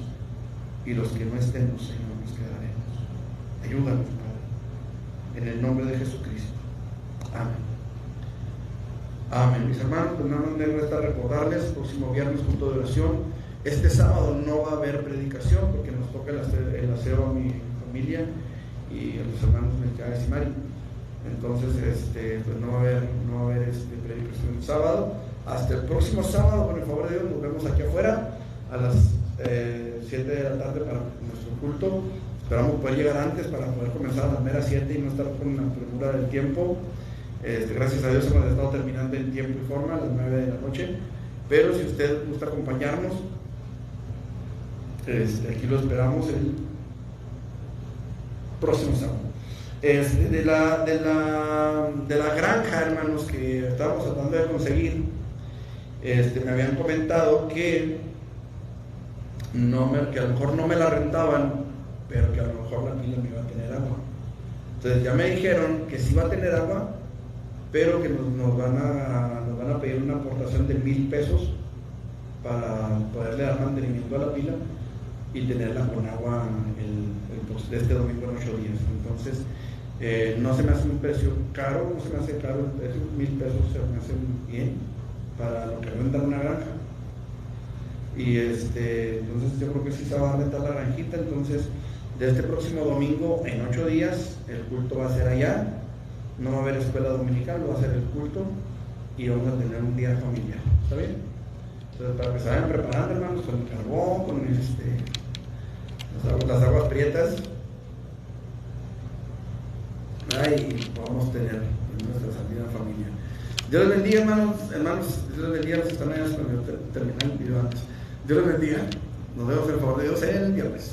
Speaker 1: y los que no estemos, Señor, nos quedaremos. Ayúdanos, Padre. En el nombre de Jesucristo. Amén. Amén. Mis hermanos, pues nada más me resta recordarles, próximo viernes culto de oración. Este sábado no va a haber predicación porque nos toca el aseo a mi familia y a los hermanos Melquiades y Mari. Entonces, pues no va a haber predicación el sábado. Hasta el próximo sábado, con el favor de Dios, nos vemos aquí afuera a las 7 de la tarde para nuestro culto. Esperamos poder llegar antes para poder comenzar a las meras 7 y no estar con la premura del tiempo. Gracias a Dios hemos estado terminando en tiempo y forma a las 9 de la noche. Pero si usted gusta acompañarnos, aquí lo esperamos el próximo sábado. De la granja, hermanos, que estábamos tratando de conseguir, me habían comentado que a lo mejor no me la rentaban, pero que a lo mejor la pila me iba a tener agua. Entonces ya me dijeron que sí va a tener agua, pero que nos van a pedir una aportación de 1,000 pesos para poderle dar mantenimiento a la pila y tenerla con agua de este domingo en 8 días. Entonces no se me hace un precio caro, no se me hace caro el precio, 1,000 pesos se me hacen bien para lo que rentan una granja. Y entonces yo creo que sí se va a rentar la granjita. Entonces, de este próximo domingo, en 8 días, el culto va a ser allá. No va a haber escuela dominical, va a ser el culto y vamos a tener un día familiar. ¿Está bien? Entonces, para que se vayan preparando, hermanos, con el carbón, con las aguas prietas. Ahí podamos tener nuestra santidad familia. Dios les bendiga, hermanos, Dios les bendiga, los que están allá cuando terminar el video antes. Dios les bendiga. Nos vemos en el favor de Dios el viernes.